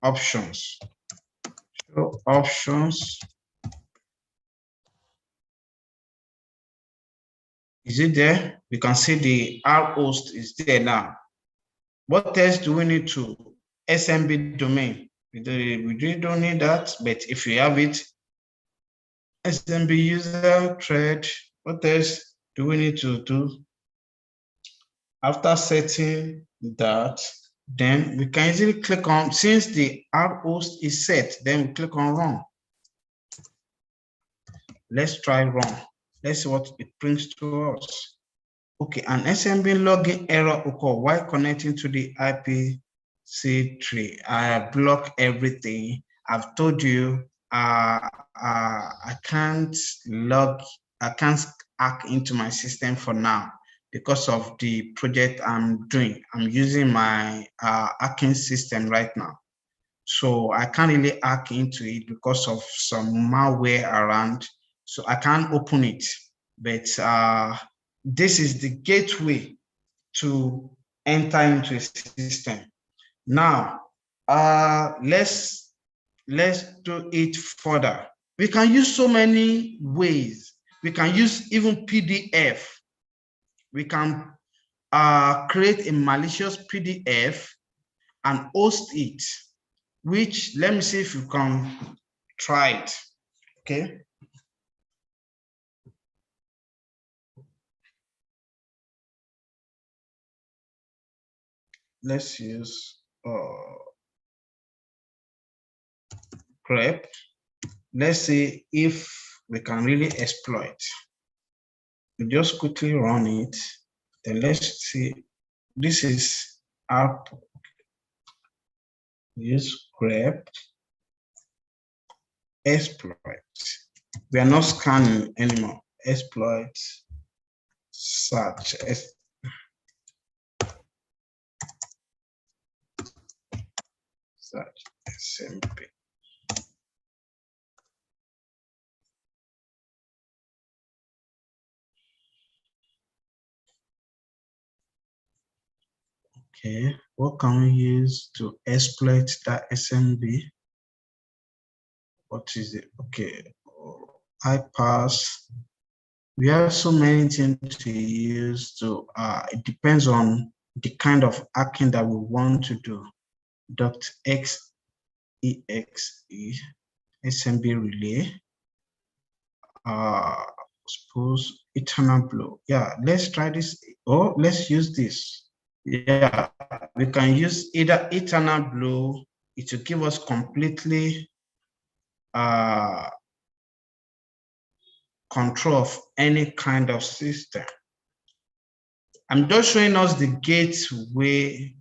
Speaker 1: options. Show options. Is it there? We can see the R host is there now. What else do we need to SMB domain? We really don't need that, but if you have it, SMB user thread, what else do we need to do? After setting that, then we can easily click on, since the R host is set, then we click on run. Let's try run. Let's see what it brings to us. Okay, an SMB login error occurred while connecting to the IPC3. I block everything. I've told you I can't hack into my system for now because of the project I'm doing. I'm using my hacking system right now. So I can't really hack into it because of some malware around. So I can't open it. But this is the gateway to enter into a system. Now, let's do it further. We can use so many ways. We can use even PDF. We can create a malicious PDF and host it, which, let me see if you can try it, okay? Let's use grep. Let's see if we can really exploit. We just quickly run it. Then let's see. This is our use grep exploit. We are not scanning anymore. Exploit search. Search SMP. Okay, what can we use to exploit that SMB? What is it? Okay, iPass. We have so many things to use to, it depends on the kind of hacking that we want to do. .exe, SMB relay, suppose eternal blow. Yeah, let's try this, or let's use this. Yeah, we can use either eternal blow, it will give us completely control of any kind of system. I'm just showing us the gateway.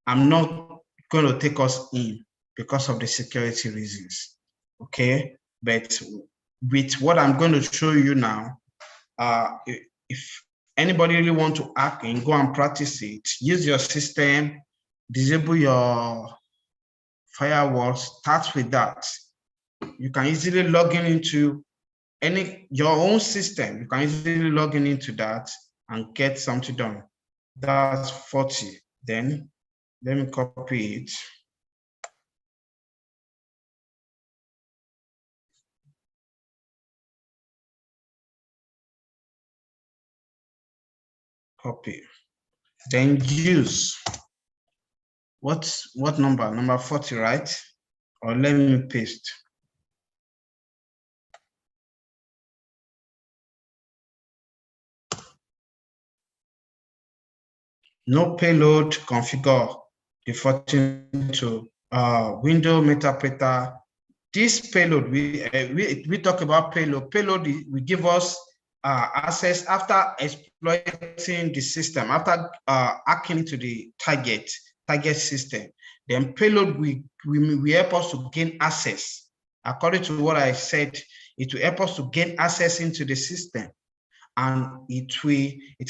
Speaker 1: I'm not going to take us in because of the security reasons, okay? But with what I'm going to show you now, if anybody really want to hack and go and practice it, use your system, disable your firewall, start with that. You can easily log in into your own system. You can easily log in into that and get something done. That's 40. Then let me copy it. Copy. Then use. What number? Number 40, right? Or let me paste. No payload, configure defaulting to window metapreter. This payload, we talk about payload. Payload will give us access after exploiting the system, after hacking into the target system. Then payload will help us to gain access. According to what I said, it will help us to gain access into the system. And it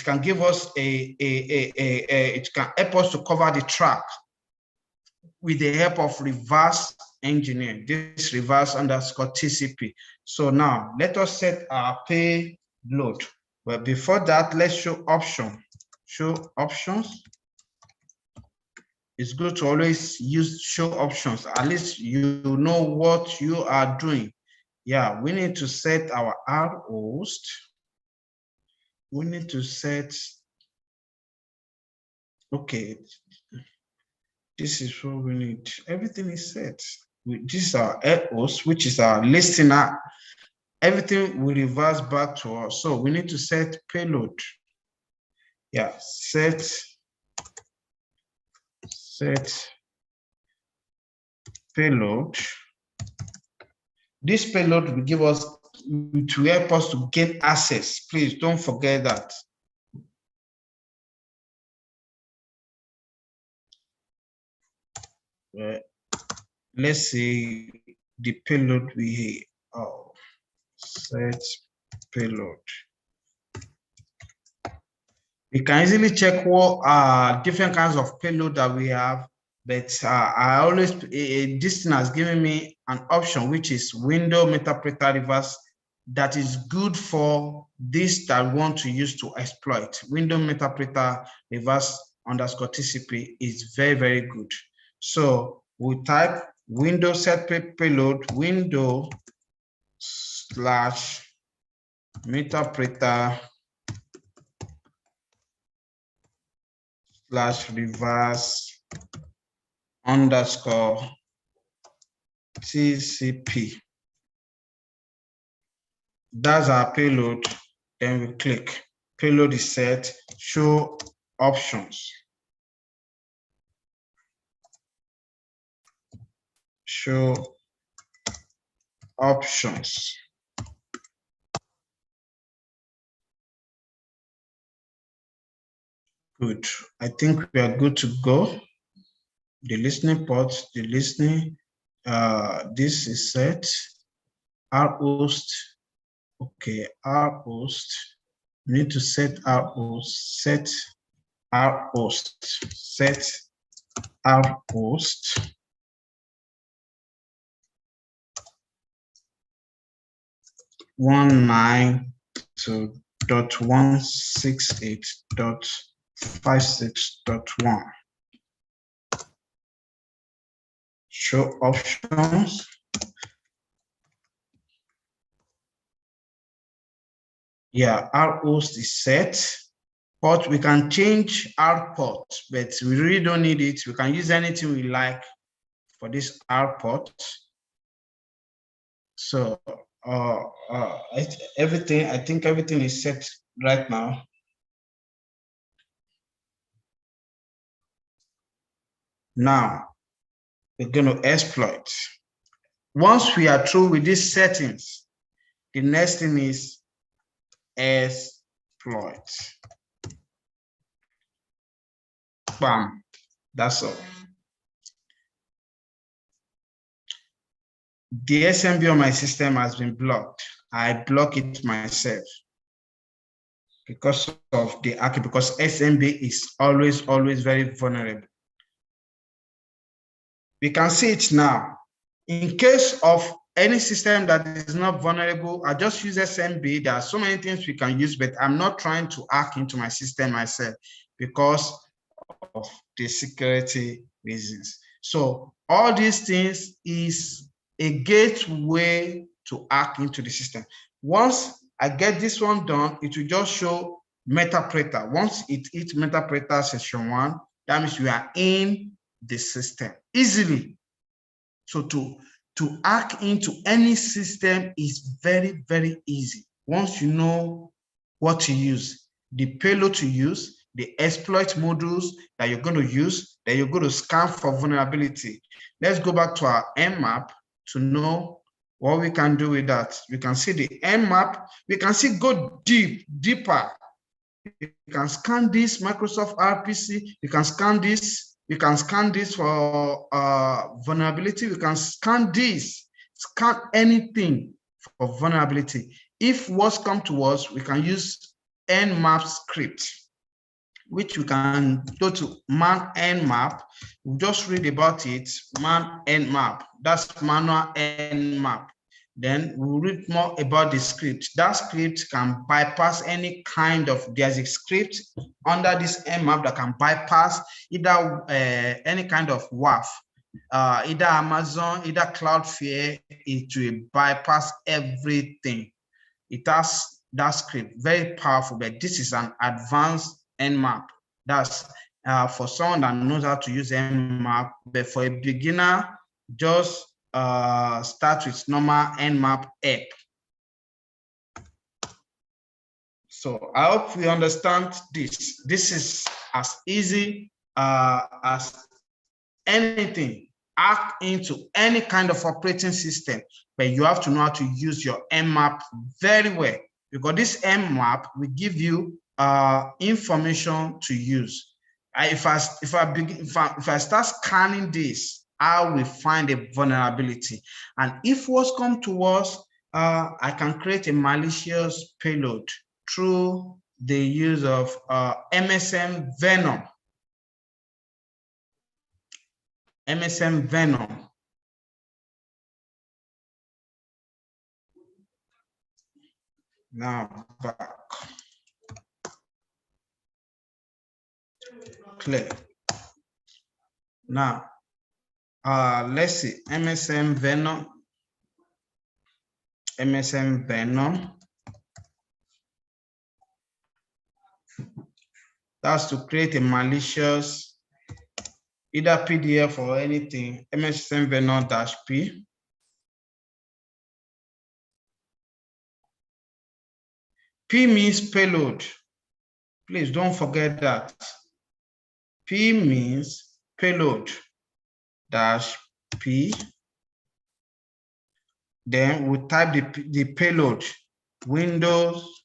Speaker 1: can give us it can help us to cover the track with the help of reverse engineering, this reverse underscore TCP. So now let us set our payload. But before that, let's show option. Show options. It's good to always use show options. At least you know what you are doing. Yeah, we need to set our R host. We need to set, okay, this is what we need. Everything is set. This is our host, which is our listener. Everything will reverse back to us. So we need to set payload. Yeah, set payload. This payload will give us, to help us to get access. Please don't forget that. Let's see the payload we set payload. We can easily check what different kinds of payload that we have, but I always this thing has given me an option, which is window metapreter reverse, that is good for this that we want to use to exploit. Window metapreter reverse underscore TCP is very, very good. So we type window set payload window slash metapreter slash reverse underscore TCP. That's our payload. Then we click. Payload is set. Show options. Show options. Good. I think we are good to go. The listening port, the listening, this is set. Our host. Okay, our host. We need to set our host. Set our host. Set our host. .192.168.56.1. Show options. Yeah, our host is set. Port, we can change our port, but we really don't need it. We can use anything we like for this R port. So I think everything is set right now. Now we're going to exploit. Once we are through with these settings, the next thing is exploit. Bam, that's all. The SMB on my system has been blocked. I block it myself because of the hack, because SMB is always very vulnerable. We can see it now. In case of any system that is not vulnerable, I just use SMB. There are so many things we can use, but I'm not trying to hack into my system myself. because of the security reasons. So all these things is a gateway to hack into the system. Once I get this one done, it will just show Metasploit. Once it hits Metasploit session 1, that means we are in the system easily. So to hack into any system is very, very easy. Once you know what to use, the payload to use, the exploit modules that you're going to use, then you're going to scan for vulnerability. Let's go back to our Nmap to know what we can do with that. We can see the Nmap. We can see go deeper. You can scan this Microsoft RPC. You can scan this. You can scan this for vulnerability. We can scan this. Scan anything for vulnerability. If worst come to us, we can use Nmap script, which we can go to man Nmap. We'll just read about it. Man Nmap. That's manual Nmap. Then we'll read more about the script. That script can bypass any kind of, there's a script under this Nmap that can bypass either any kind of WAF, either Amazon, either Cloudflare. It will bypass everything. It has that script, very powerful, but this is an advanced Nmap. That's for someone that knows how to use Nmap, but for a beginner, just start with normal Nmap app. So I hope we understand this. This is as easy as anything. Hack into any kind of operating system, but you have to know how to use your Nmap very well, because this Nmap will give you information to use. If I start scanning this, I will find a vulnerability, and if what's come to us, I can create a malicious payload through the use of MSM Venom. MSM Venom. Now back. Clear. Now, let's see, MSM Venom. MSM Venom. That's to create a malicious either PDF or anything. MSM Venom -P. P means payload. Please don't forget that. P means payload -P. Then we type the payload Windows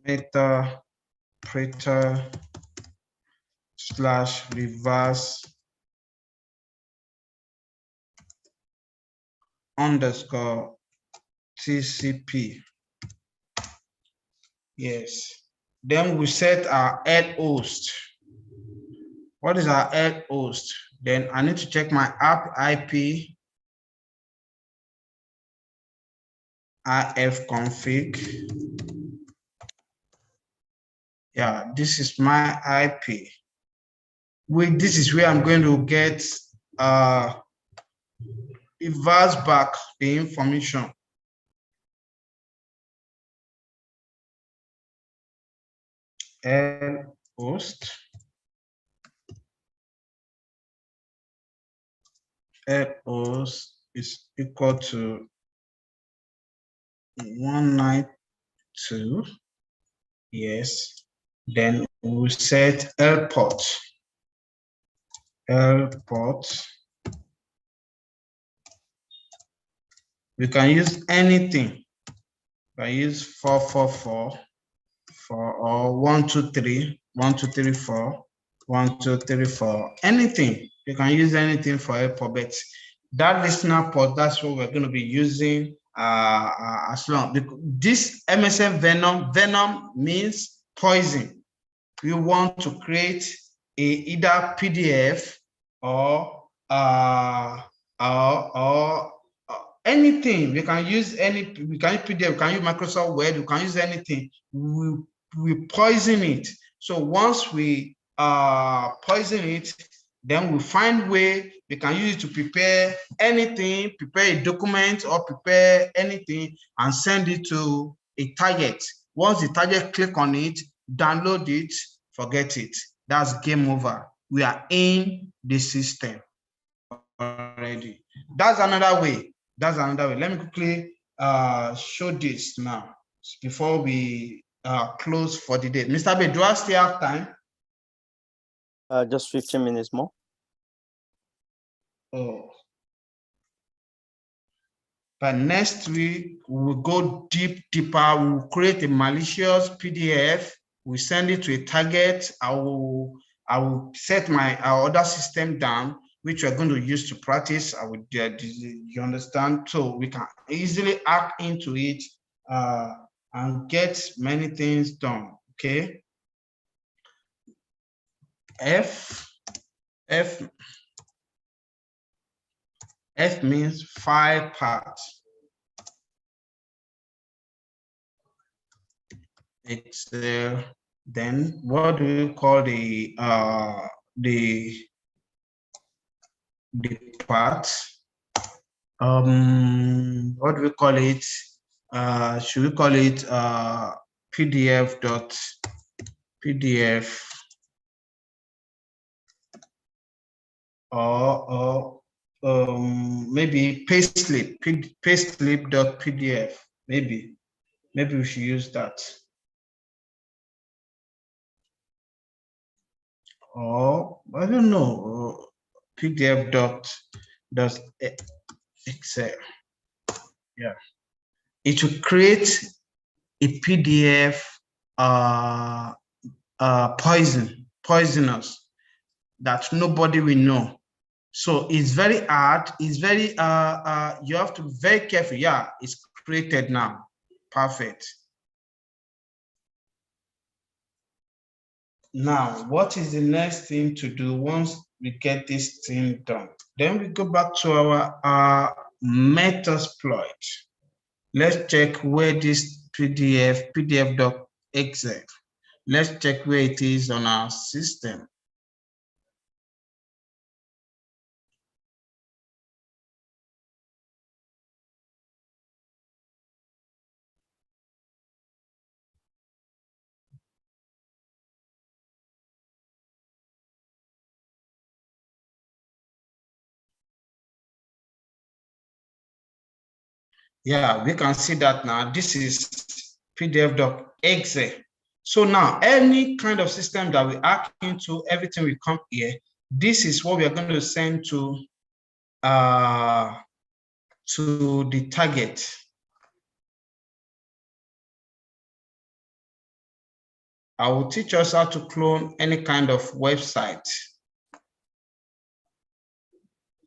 Speaker 1: /Metasploit /reverse _ TCP. Yes. Then we set our head host. What is our head host? Then I need to check my app IP, ifconfig. Yeah, this is my IP. This is where I'm going to get reverse back the information. L host. L host is equal to 192. Yes. Then we'll set L port. L port. We can use anything. I use 444 or 123, 1234, 1234, anything. You can use anything for a port, but that listener port, that's what we're going to be using as long. This MSM Venom means poison. We want to create either PDF or anything. We can use PDF, we can use Microsoft Word, we can use anything. We poison it. So once we poison it, then we find way we can use it to prepare anything, prepare a document or prepare anything and send it to a target. Once the target click on it, download it, forget it. That's game over. We are in the system already. That's another way. That's another way. Let me quickly show this now before we close for the day. Mr. B, do I still have time?
Speaker 3: Just 15 minutes more.
Speaker 1: Oh. But next week, we will go deeper. We will create a malicious PDF. We send it to a target. I will set my other system down, which we're going to use to practice. You understand? So we can easily hack into it and get many things done. Okay. F means file path. Excel. Then what do you call the part? What do we call it? Should we call it PDF or maybe payslip.pdf? Maybe we should use that. Or I don't know, PDF dot Excel. Yeah, it will create a PDF poisonous that nobody will know. So it's very hard. It's very you have to be very careful. Yeah, it's created now. Perfect. Now, what is the next thing to do once we get this thing done? Then we go back to our Metasploit. Let's check where this pdf.exe. Let's check where it is on our system. Yeah, we can see that now. This is pdf.exe. So now any kind of system that we hack into, everything will come here. This is what we are going to send to the target. I will teach us how to clone any kind of website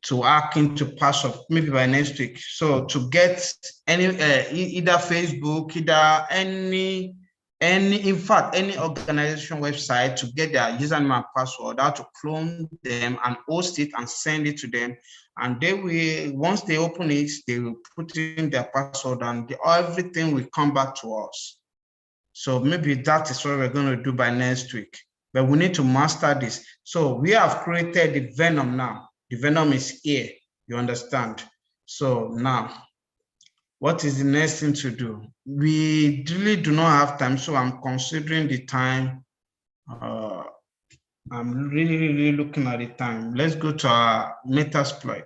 Speaker 1: to hack into password, maybe by next week. So to get any either Facebook, either any in fact any organization website, to get their username and password, how to clone them and host it and send it to them, and they will, once they open it, they will put in their password and everything will come back to us. So maybe that is what we're going to do by next week, but we need to master this. So we have created the Venom now. The Venom is here, you understand? So now, what is the next thing to do? We really do not have time, so I'm considering the time. I'm really looking at the time. Let's go to our Metasploit.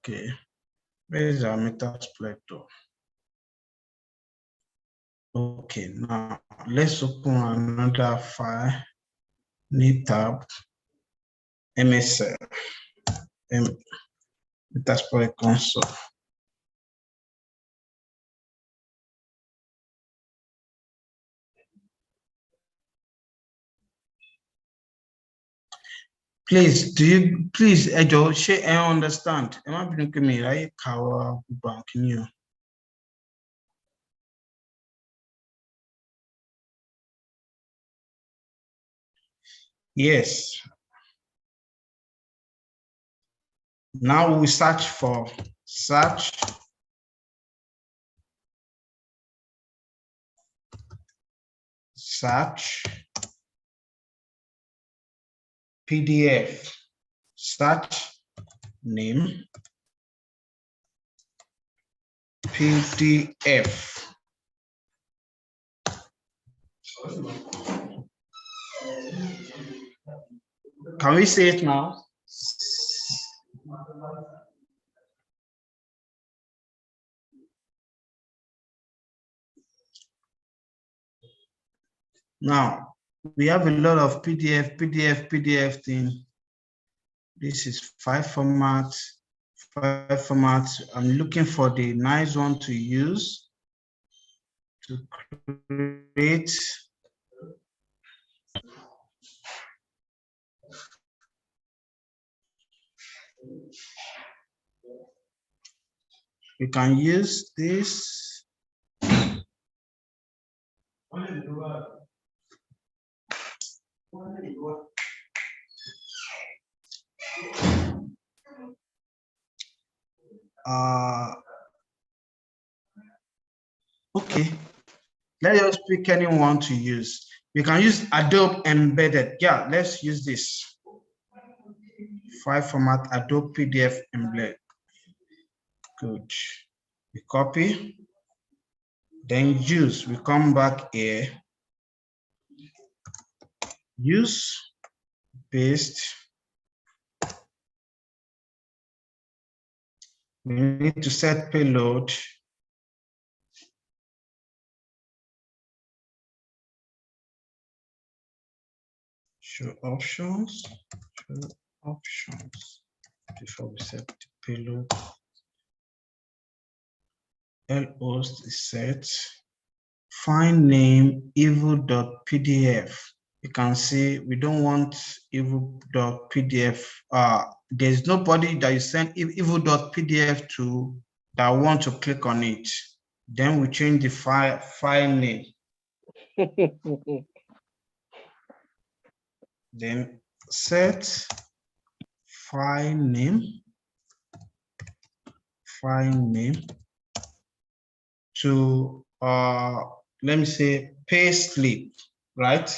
Speaker 1: Okay, where is our Metasploit though? Okay, now let's open another file, new tab, MSL, Metasploit console. Please, do you please, Ejo, share and understand? Am I being me right? Kawa banking you. Yes. Now we search for search. Search PDF. Search name PDF. Can we see it now? Now we have a lot of PDF thing. This is 5 formats. 5 formats. I'm looking for the nice one to use to create. We can use this. Okay, let us pick anyone to use. We can use Adobe Embedded. Yeah, let's use this. 5 format Adobe PDF Embedded. Good. We copy, then use. We come back here. Use, paste. We need to set payload. Show options. Show options before we set the payload. Lhost is set. Find name evil.pdf. You can see we don't want evil.pdf. There's nobody that you send evil.pdf to that want to click on it. Then we change the file name. Then set file name to let me say payslip, right?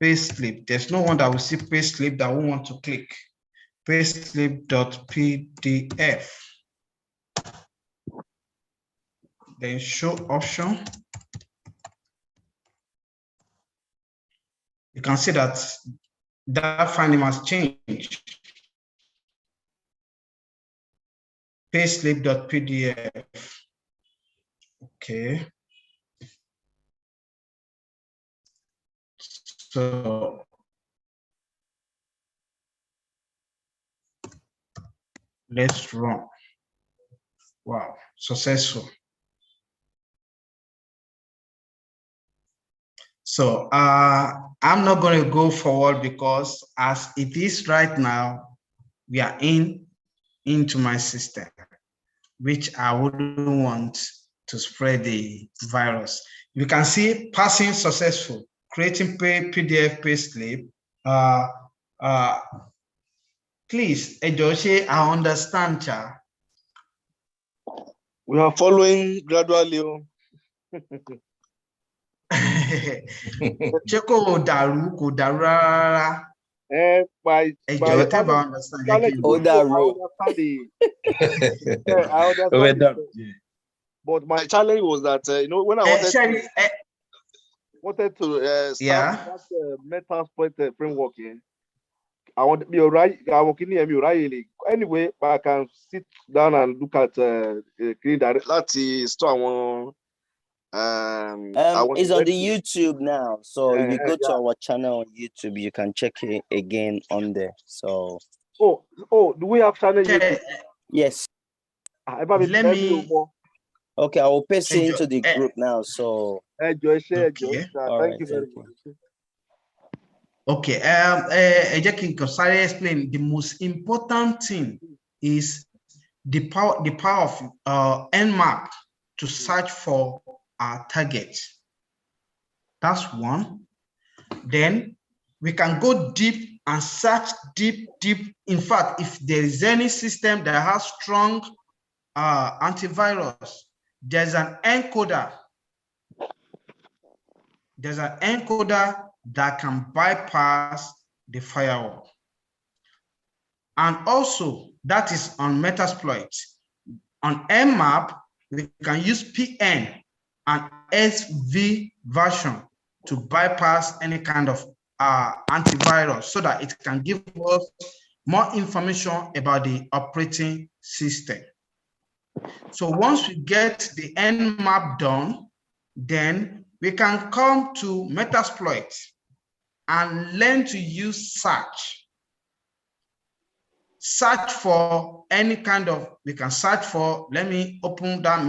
Speaker 1: Payslip. There's no one that will see payslip that will want to click. Payslip.pdf. Then show option. You can see that file name has changed. Payslip.pdf. Okay. So let's run. Wow, successful. So I'm not going to go forward because as it is right now, we are into my system, which I wouldn't want to spread the virus. You can see passing successful, creating PDF payslip. Please, Ejoche, I understand, Cha.
Speaker 4: We are following gradually.
Speaker 1: Cheko daru ko darara.
Speaker 2: I understand. But my challenge was that when I wanted to start that Metasploit framework, I want to be right. I want to be right. Anyway, I can sit down and look at Green Direct. Let's store
Speaker 3: it's on the YouTube now, so if you go to our channel on YouTube, you can check it again on there. So
Speaker 2: do we have channel YouTube?
Speaker 3: Yes.
Speaker 1: Let me.
Speaker 3: Okay, I will paste it into the group now. So
Speaker 2: okay.
Speaker 3: All
Speaker 2: Thank
Speaker 3: right,
Speaker 2: you very much.
Speaker 1: Okay, sorry, explain. The most important thing is the power of Nmap to search for our target. That's one. Then we can go deep and search deep. In fact, if there is any system that has strong antivirus, there's an encoder. There's an encoder that can bypass the firewall. And also, that is on Metasploit. On Nmap, we can use PN and SV version to bypass any kind of antivirus so that it can give us more information about the operating system. So once we get the Nmap done, then we can come to Metasploit and learn to use search. Search for any kind of, we can search for, let me open that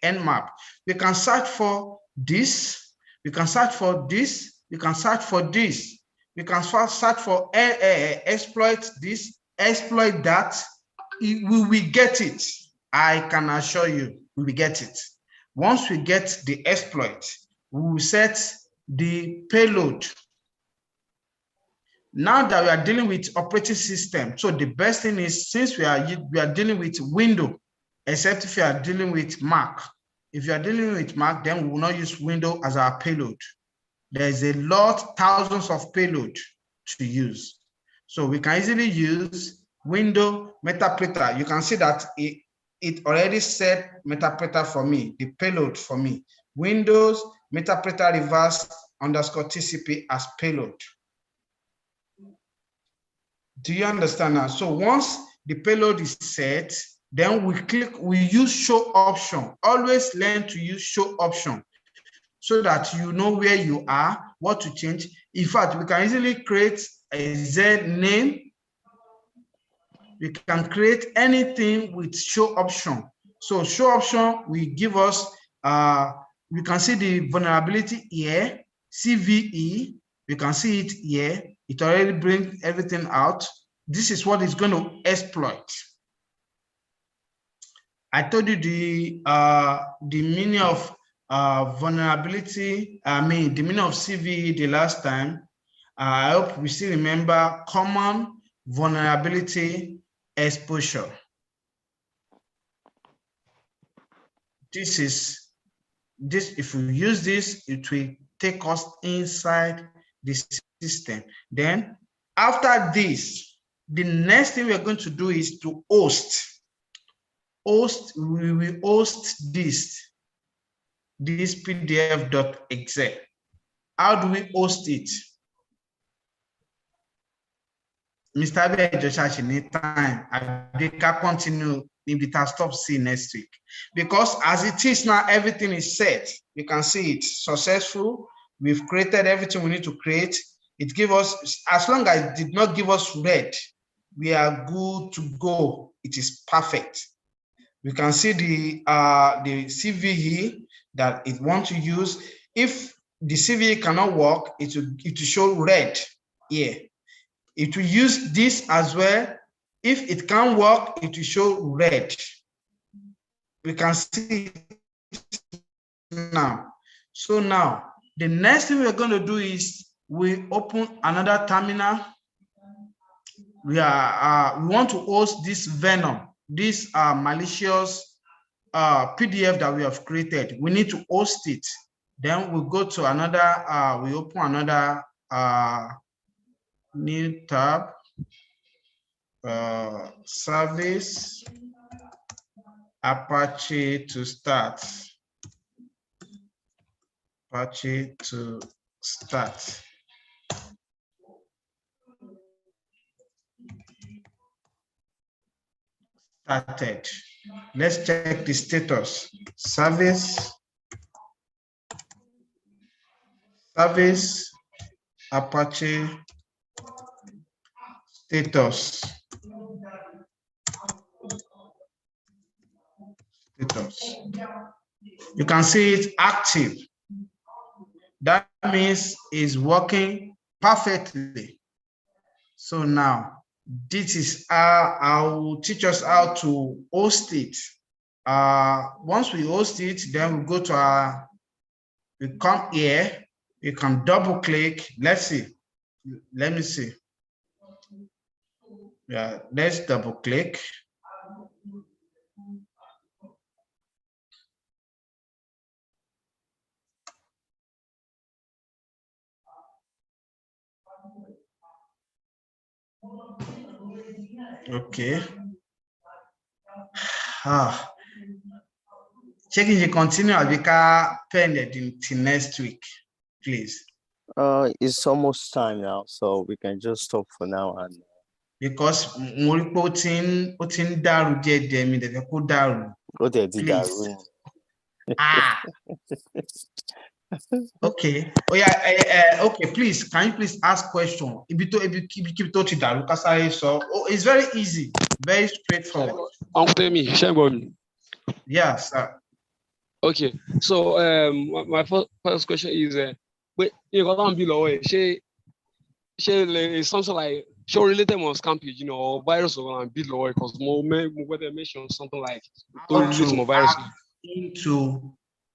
Speaker 1: Nmap. We can search for this, we can search for this, we can search for this, we can search for exploit this, exploit that. We will get it. I can assure you, we will get it. Once we get the exploit, we will set the payload. Now that we are dealing with operating system, so the best thing is, since we are dealing with Windows, except if you are dealing with Mac. If you are dealing with Mac, then we will not use Windows as our payload. There's a lot, thousands of payload to use. So we can easily use Windows Metasploit. You can see that it already set Metasploit for me, the payload for me. Windows Metasploit reverse _ TCP as payload. Do you understand now? So once the payload is set, then we use show option. Always learn to use show option so that you know where you are, what to change. In fact, we can easily create a Z name. We can create anything with show option. So show option will give us, we can see the vulnerability here, CVE, we can see it here. It already brings everything out. This is what it's going to exploit. I told you the meaning of vulnerability, the meaning of CVE the last time. I hope we still remember common vulnerability exposure. If we use this, it will take us inside the system. Then after this, the next thing we are going to do is to host. We will host this pdf.exe. How do we host it? Mr. Abejosh, need time. I can continue. Maybe I'll stop see next week. Because as it is now, everything is set. You can see it successful. We've created everything we need to create. It gives us, as long as it did not give us red, we are good to go. It is perfect. We can see the CVE that it wants to use. If the CVE cannot work, it will show red here. It will use this as well. If it can work, it will show red. We can see it now. So now, the next thing we're going to do is we open another terminal. We want to host this Venom, this malicious PDF that we have created. We need to host it. Then we go to another, we open another new tab, service, Apache to start. Apache to start. Started. Let's check the status. Service, Apache status. You can see it's active. That means it's working perfectly. So now, this is how I will teach us how to host it. Once we host it, then we go to our, we come here, you can double click. Let's see. Let me see. Yeah, let's double click. Okay. Checking the continue as we can pen it until next week, please.
Speaker 3: It's almost time now, so we can just stop for now. And
Speaker 1: because more putting daru mi de ko daru. Please. Okay. Oh yeah. Okay. Please, can you please ask question? If you keep touching daru, so it's very easy, very straightforward. Yes, sir.
Speaker 6: Okay. So my first question is wait, you got on below she is something like show related on scam page, or virus or below because more whether mention something like
Speaker 1: to virus into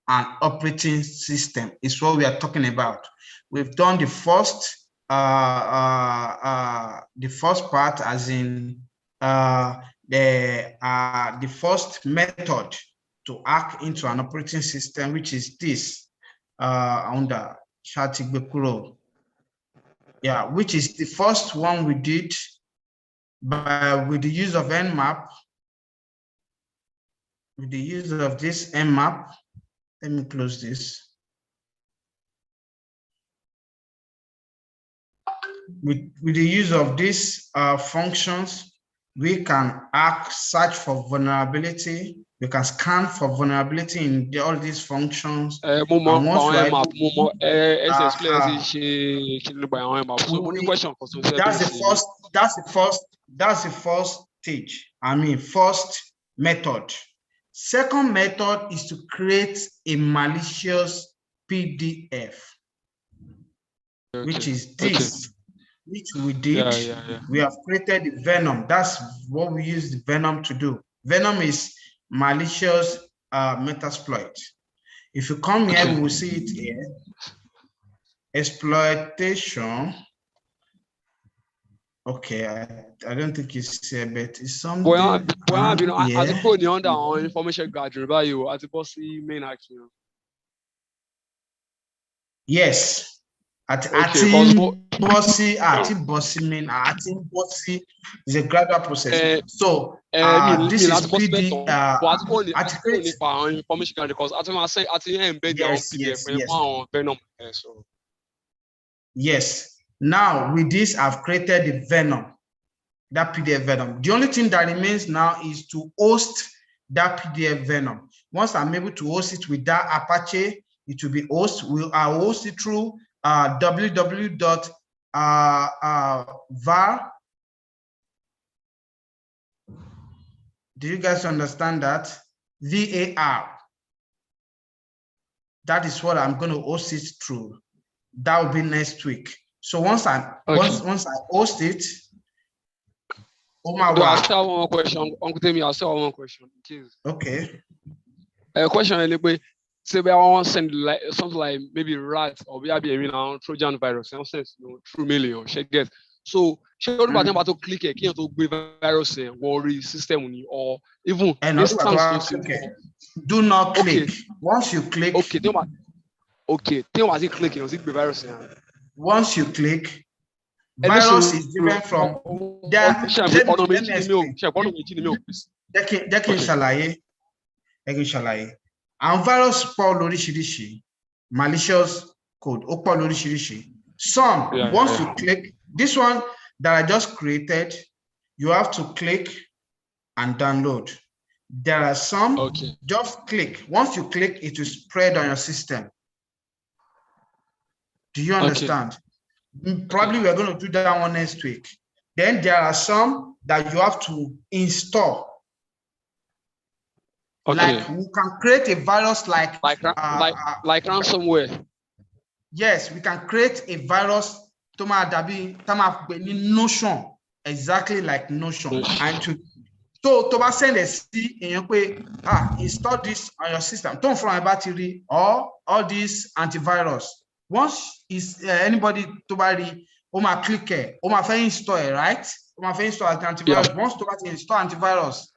Speaker 1: an operating system is what we are talking about. We've done the first part, as in the first method to hack into an operating system, which is this under Chatigbe. Yeah, which is the first one we did with the use of Nmap. With the use of this Nmap, let me close this. With the use of these functions, we can search for vulnerability. We can scan for vulnerability in all these functions. That's the first stage. First method. Second method is to create a malicious PDF, which is this, which we did. We have created the Venom. That's what we use the Venom to do. Venom is malicious Metasploit. If you come here, we will see it here. Exploitation. Okay, I don't think it's here, but it's something.
Speaker 6: As a code under information gathering by you as a bossy main action.
Speaker 1: Yes. Bossy is a gradual process. So this is PD.
Speaker 6: Information gathering because I say embed
Speaker 1: yes. Yes. Now with this, I've created the Venom, that PDF Venom. The only thing that remains now is to host that PDF Venom. Once I'm able to host it with that Apache, it will be host. I'll host it through www.var. Do you guys understand that? VAR. That is what I'm going to host it through. That will be next week. So once I host it,
Speaker 6: I still have one more question. Uncle Temi, I still have one question.
Speaker 1: Okay.
Speaker 6: A question anyway. Say I want to send like something like maybe rat or maybe Trojan virus. I sense through mail or get. So about to click a key to virus worry system or even
Speaker 1: do not click. Once you click,
Speaker 6: virus.
Speaker 1: Once you click, virus is different from and virus malicious code. Some once you click this one that I just created, you have to click and download. There are some just click. Once you click, it will spread on your system. Do you understand? Probably we're going to do that one next week. Then there are some that you have to install. Like we can create a virus like
Speaker 6: ransomware.
Speaker 1: Yes, we can create a virus Notion, exactly like Notion. And to send a C install this on your system. Don't from a battery or all these antivirus. Once is anybody to buy click here, install, right? Install antivirus. Yeah. Once to install antivirus,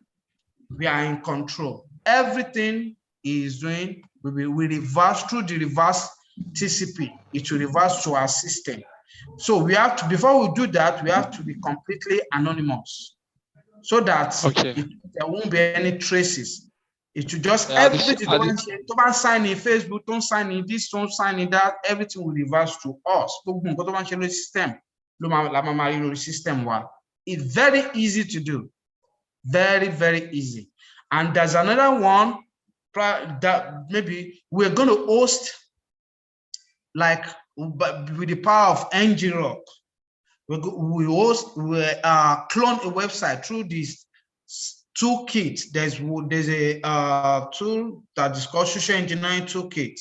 Speaker 1: we are in control. Everything is doing, we reverse through the reverse TCP. It will reverse to our system. So we have to, before we do that, we have to be completely anonymous, so that there won't be any traces. It will just everything. Don't sign in Facebook, don't sign in this, don't sign in that. Everything will reverse to us. System. It's very easy to do. Very, very easy. And there's another one that maybe we're going to host, like with the power of NGRock. We clone a website through this toolkit. There's a tool that is called Social Engineering Toolkit.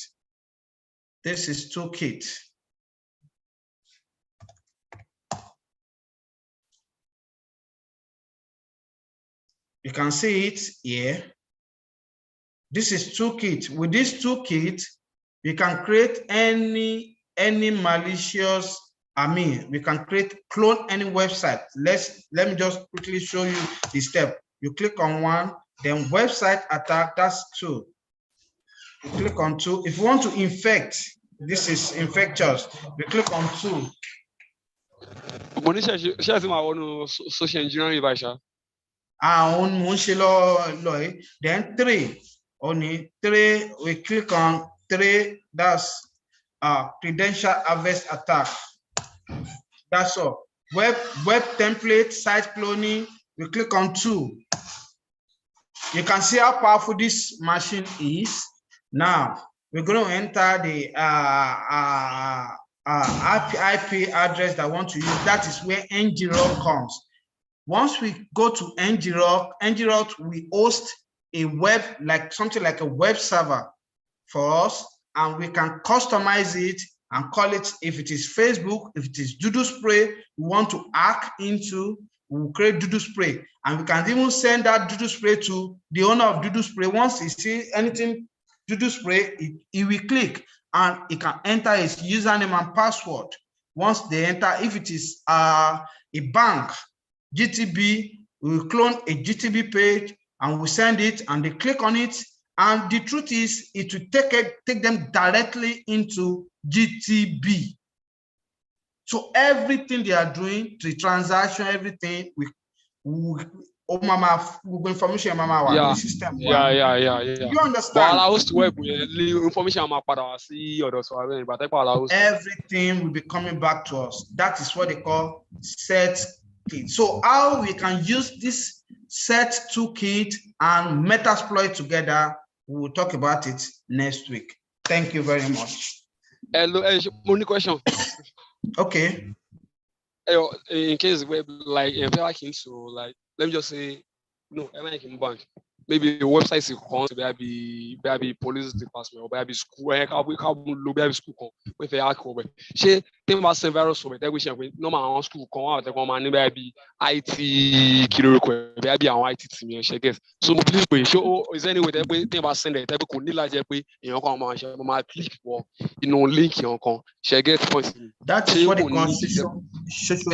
Speaker 1: This is toolkit. You can see it here. This is toolkit. With this toolkit, we can create any malicious. We can clone any website. Let me just quickly show you the step. You click on one, then website attack, that's 2. You click on 2. If you want to infect, this is infectious. You click on 2.
Speaker 6: Social engineering,
Speaker 1: then 3. Only 3, we click on 3, that's credential harvest attack. That's all. Web template, site cloning, we click on 2. You can see how powerful this machine is. Now we're going to enter the IP address that I want to use. That is where NGRock comes. Once we go to NGRock, we host a web, like something like a web server for us, and we can customize it and call it, if it is Facebook, if it is Doodle Spray, we want to hack into, we'll create Doodle Spray. And we can even send that Doodle Spray to the owner of Doodle Spray. Once he sees anything Doodle Spray, he will click and he can enter his username and password. Once they enter, if it is a bank, GTB, we will clone a GTB page and we send it, and they click on it. And the truth is, it will take them directly into GTB. So everything they are doing, the transaction, everything, information the system.
Speaker 6: Yeah.
Speaker 1: You understand? Everything will be coming back to us. That is what they call set kit. So how we can use this set toolkit and Metasploit together, we will talk about it next week. Thank you very much.
Speaker 6: Hello, only question.
Speaker 1: Okay.
Speaker 6: In case like if I can, so like let me just say no, I can bank. Maybe the website is called maybe police department or maybe school. Maybe school with the alcohol. She think about some virus over there. We share with normal school. Come out. Maybe IT kilo maybe our IT team. She gets so please show is any way that we think about send it. That we could need like we come on. She click or link you on. She gets points.
Speaker 1: That is what the constitution. If you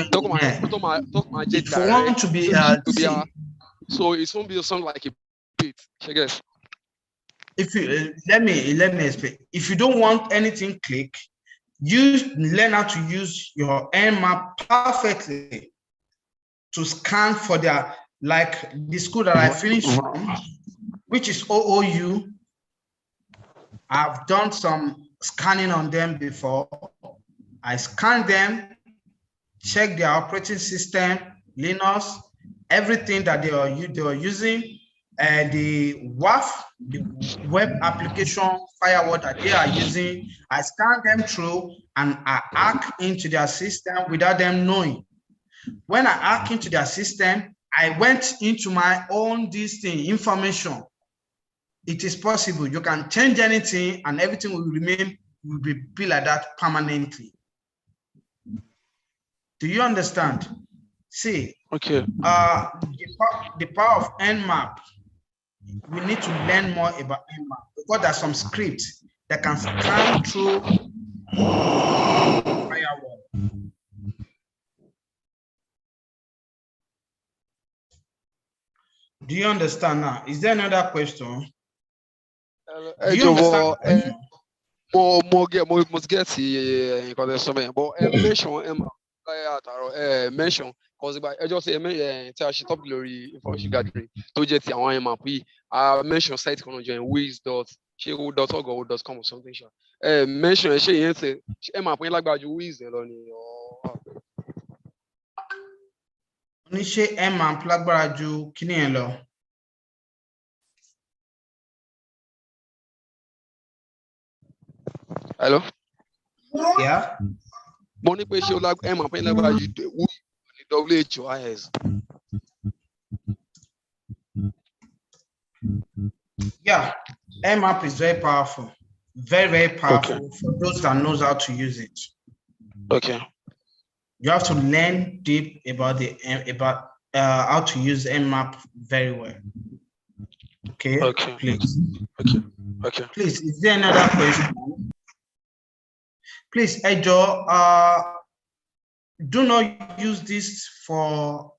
Speaker 1: want to be
Speaker 6: so it's gonna be something like a bit, I guess.
Speaker 1: If you let me explain. If you don't want anything click, learn how to use your Nmap perfectly to scan for their, like the school that I finished from, which is OOU. I've done some scanning on them before. I scanned them, check their operating system, Linux, everything that they are using, the WAF, the web application firewall that they are using. I scan them through and I hack into their system without them knowing. When I hack into their system, I went into my own information. It is possible. You can change anything and everything will be like that permanently. Do you understand? See,
Speaker 6: Okay.
Speaker 1: the power of Nmap, we need to learn more about Nmap because there's some scripts that can scan through firewall. Do you understand now? Is there another question? Do you understand?
Speaker 6: Must get because something, but mention because I just say tell she top glory information gathering to get the one map. I mention site can join wiz.shego.org.com or something. Mention she say map when like about you wiz
Speaker 1: Ní ṣé Nmap lágbára ju kíní yẹn lọ?
Speaker 6: Hello?
Speaker 1: Yeah.
Speaker 6: Money pay she like map when like about you WHOIS.
Speaker 1: Yeah, Nmap is very powerful. Very, very powerful for those that knows how to use it.
Speaker 6: Okay.
Speaker 1: You have to learn deep about how to use Nmap very well. Okay.
Speaker 6: Okay.
Speaker 1: Please.
Speaker 6: Okay. Okay.
Speaker 1: Please, is there another question? Please, Ejo, do not use this for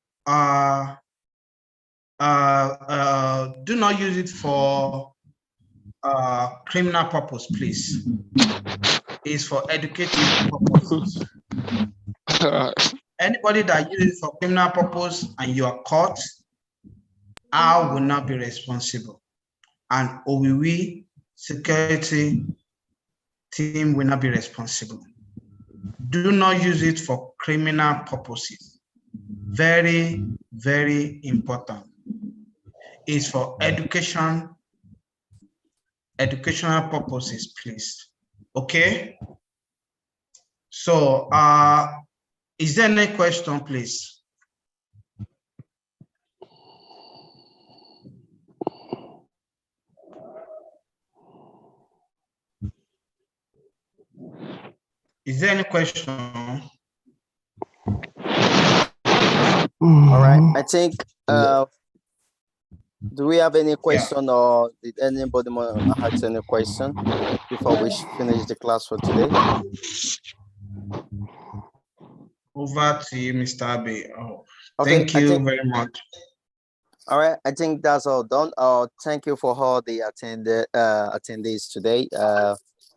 Speaker 1: do not use it for criminal purpose, please. It's for educative purposes. Anybody that uses it for criminal purpose and you are caught, I will not be responsible. And OWIWI security team will not be responsible. Do not use it for criminal purposes. Very, very important. It's for educational purposes, please. Okay. So, is there any question, please? Is there any question?
Speaker 3: All right. I think do we have any question or did anybody want to ask any question before we finish the class for today?
Speaker 1: Over to you, Mr. Abe. Oh,
Speaker 3: okay,
Speaker 1: thank you very much.
Speaker 3: All right, I think that's all done. Thank you for all the attendees today.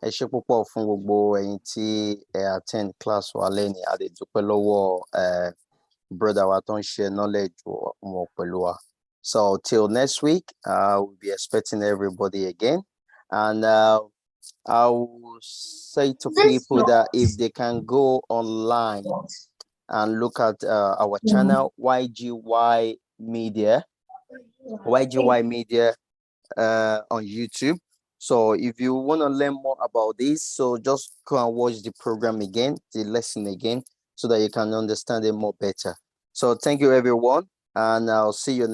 Speaker 3: Ẹ ṣé púpọ̀ fún gbogbo ẹ̀yin tí attend class wa lẹ́ni a lè dúpẹ́ lọ́wọ́ brother wa tó ń share knowledge wọn pẹ̀lú wa. So till next week, we'll be expecting everybody again. And I will say to people that if they can go online and look at our channel, YGY Media on YouTube. So if you want to learn more about this, so just go and watch the program again, the lesson again, so that you can understand it more better. So thank you, everyone, and I'll see you next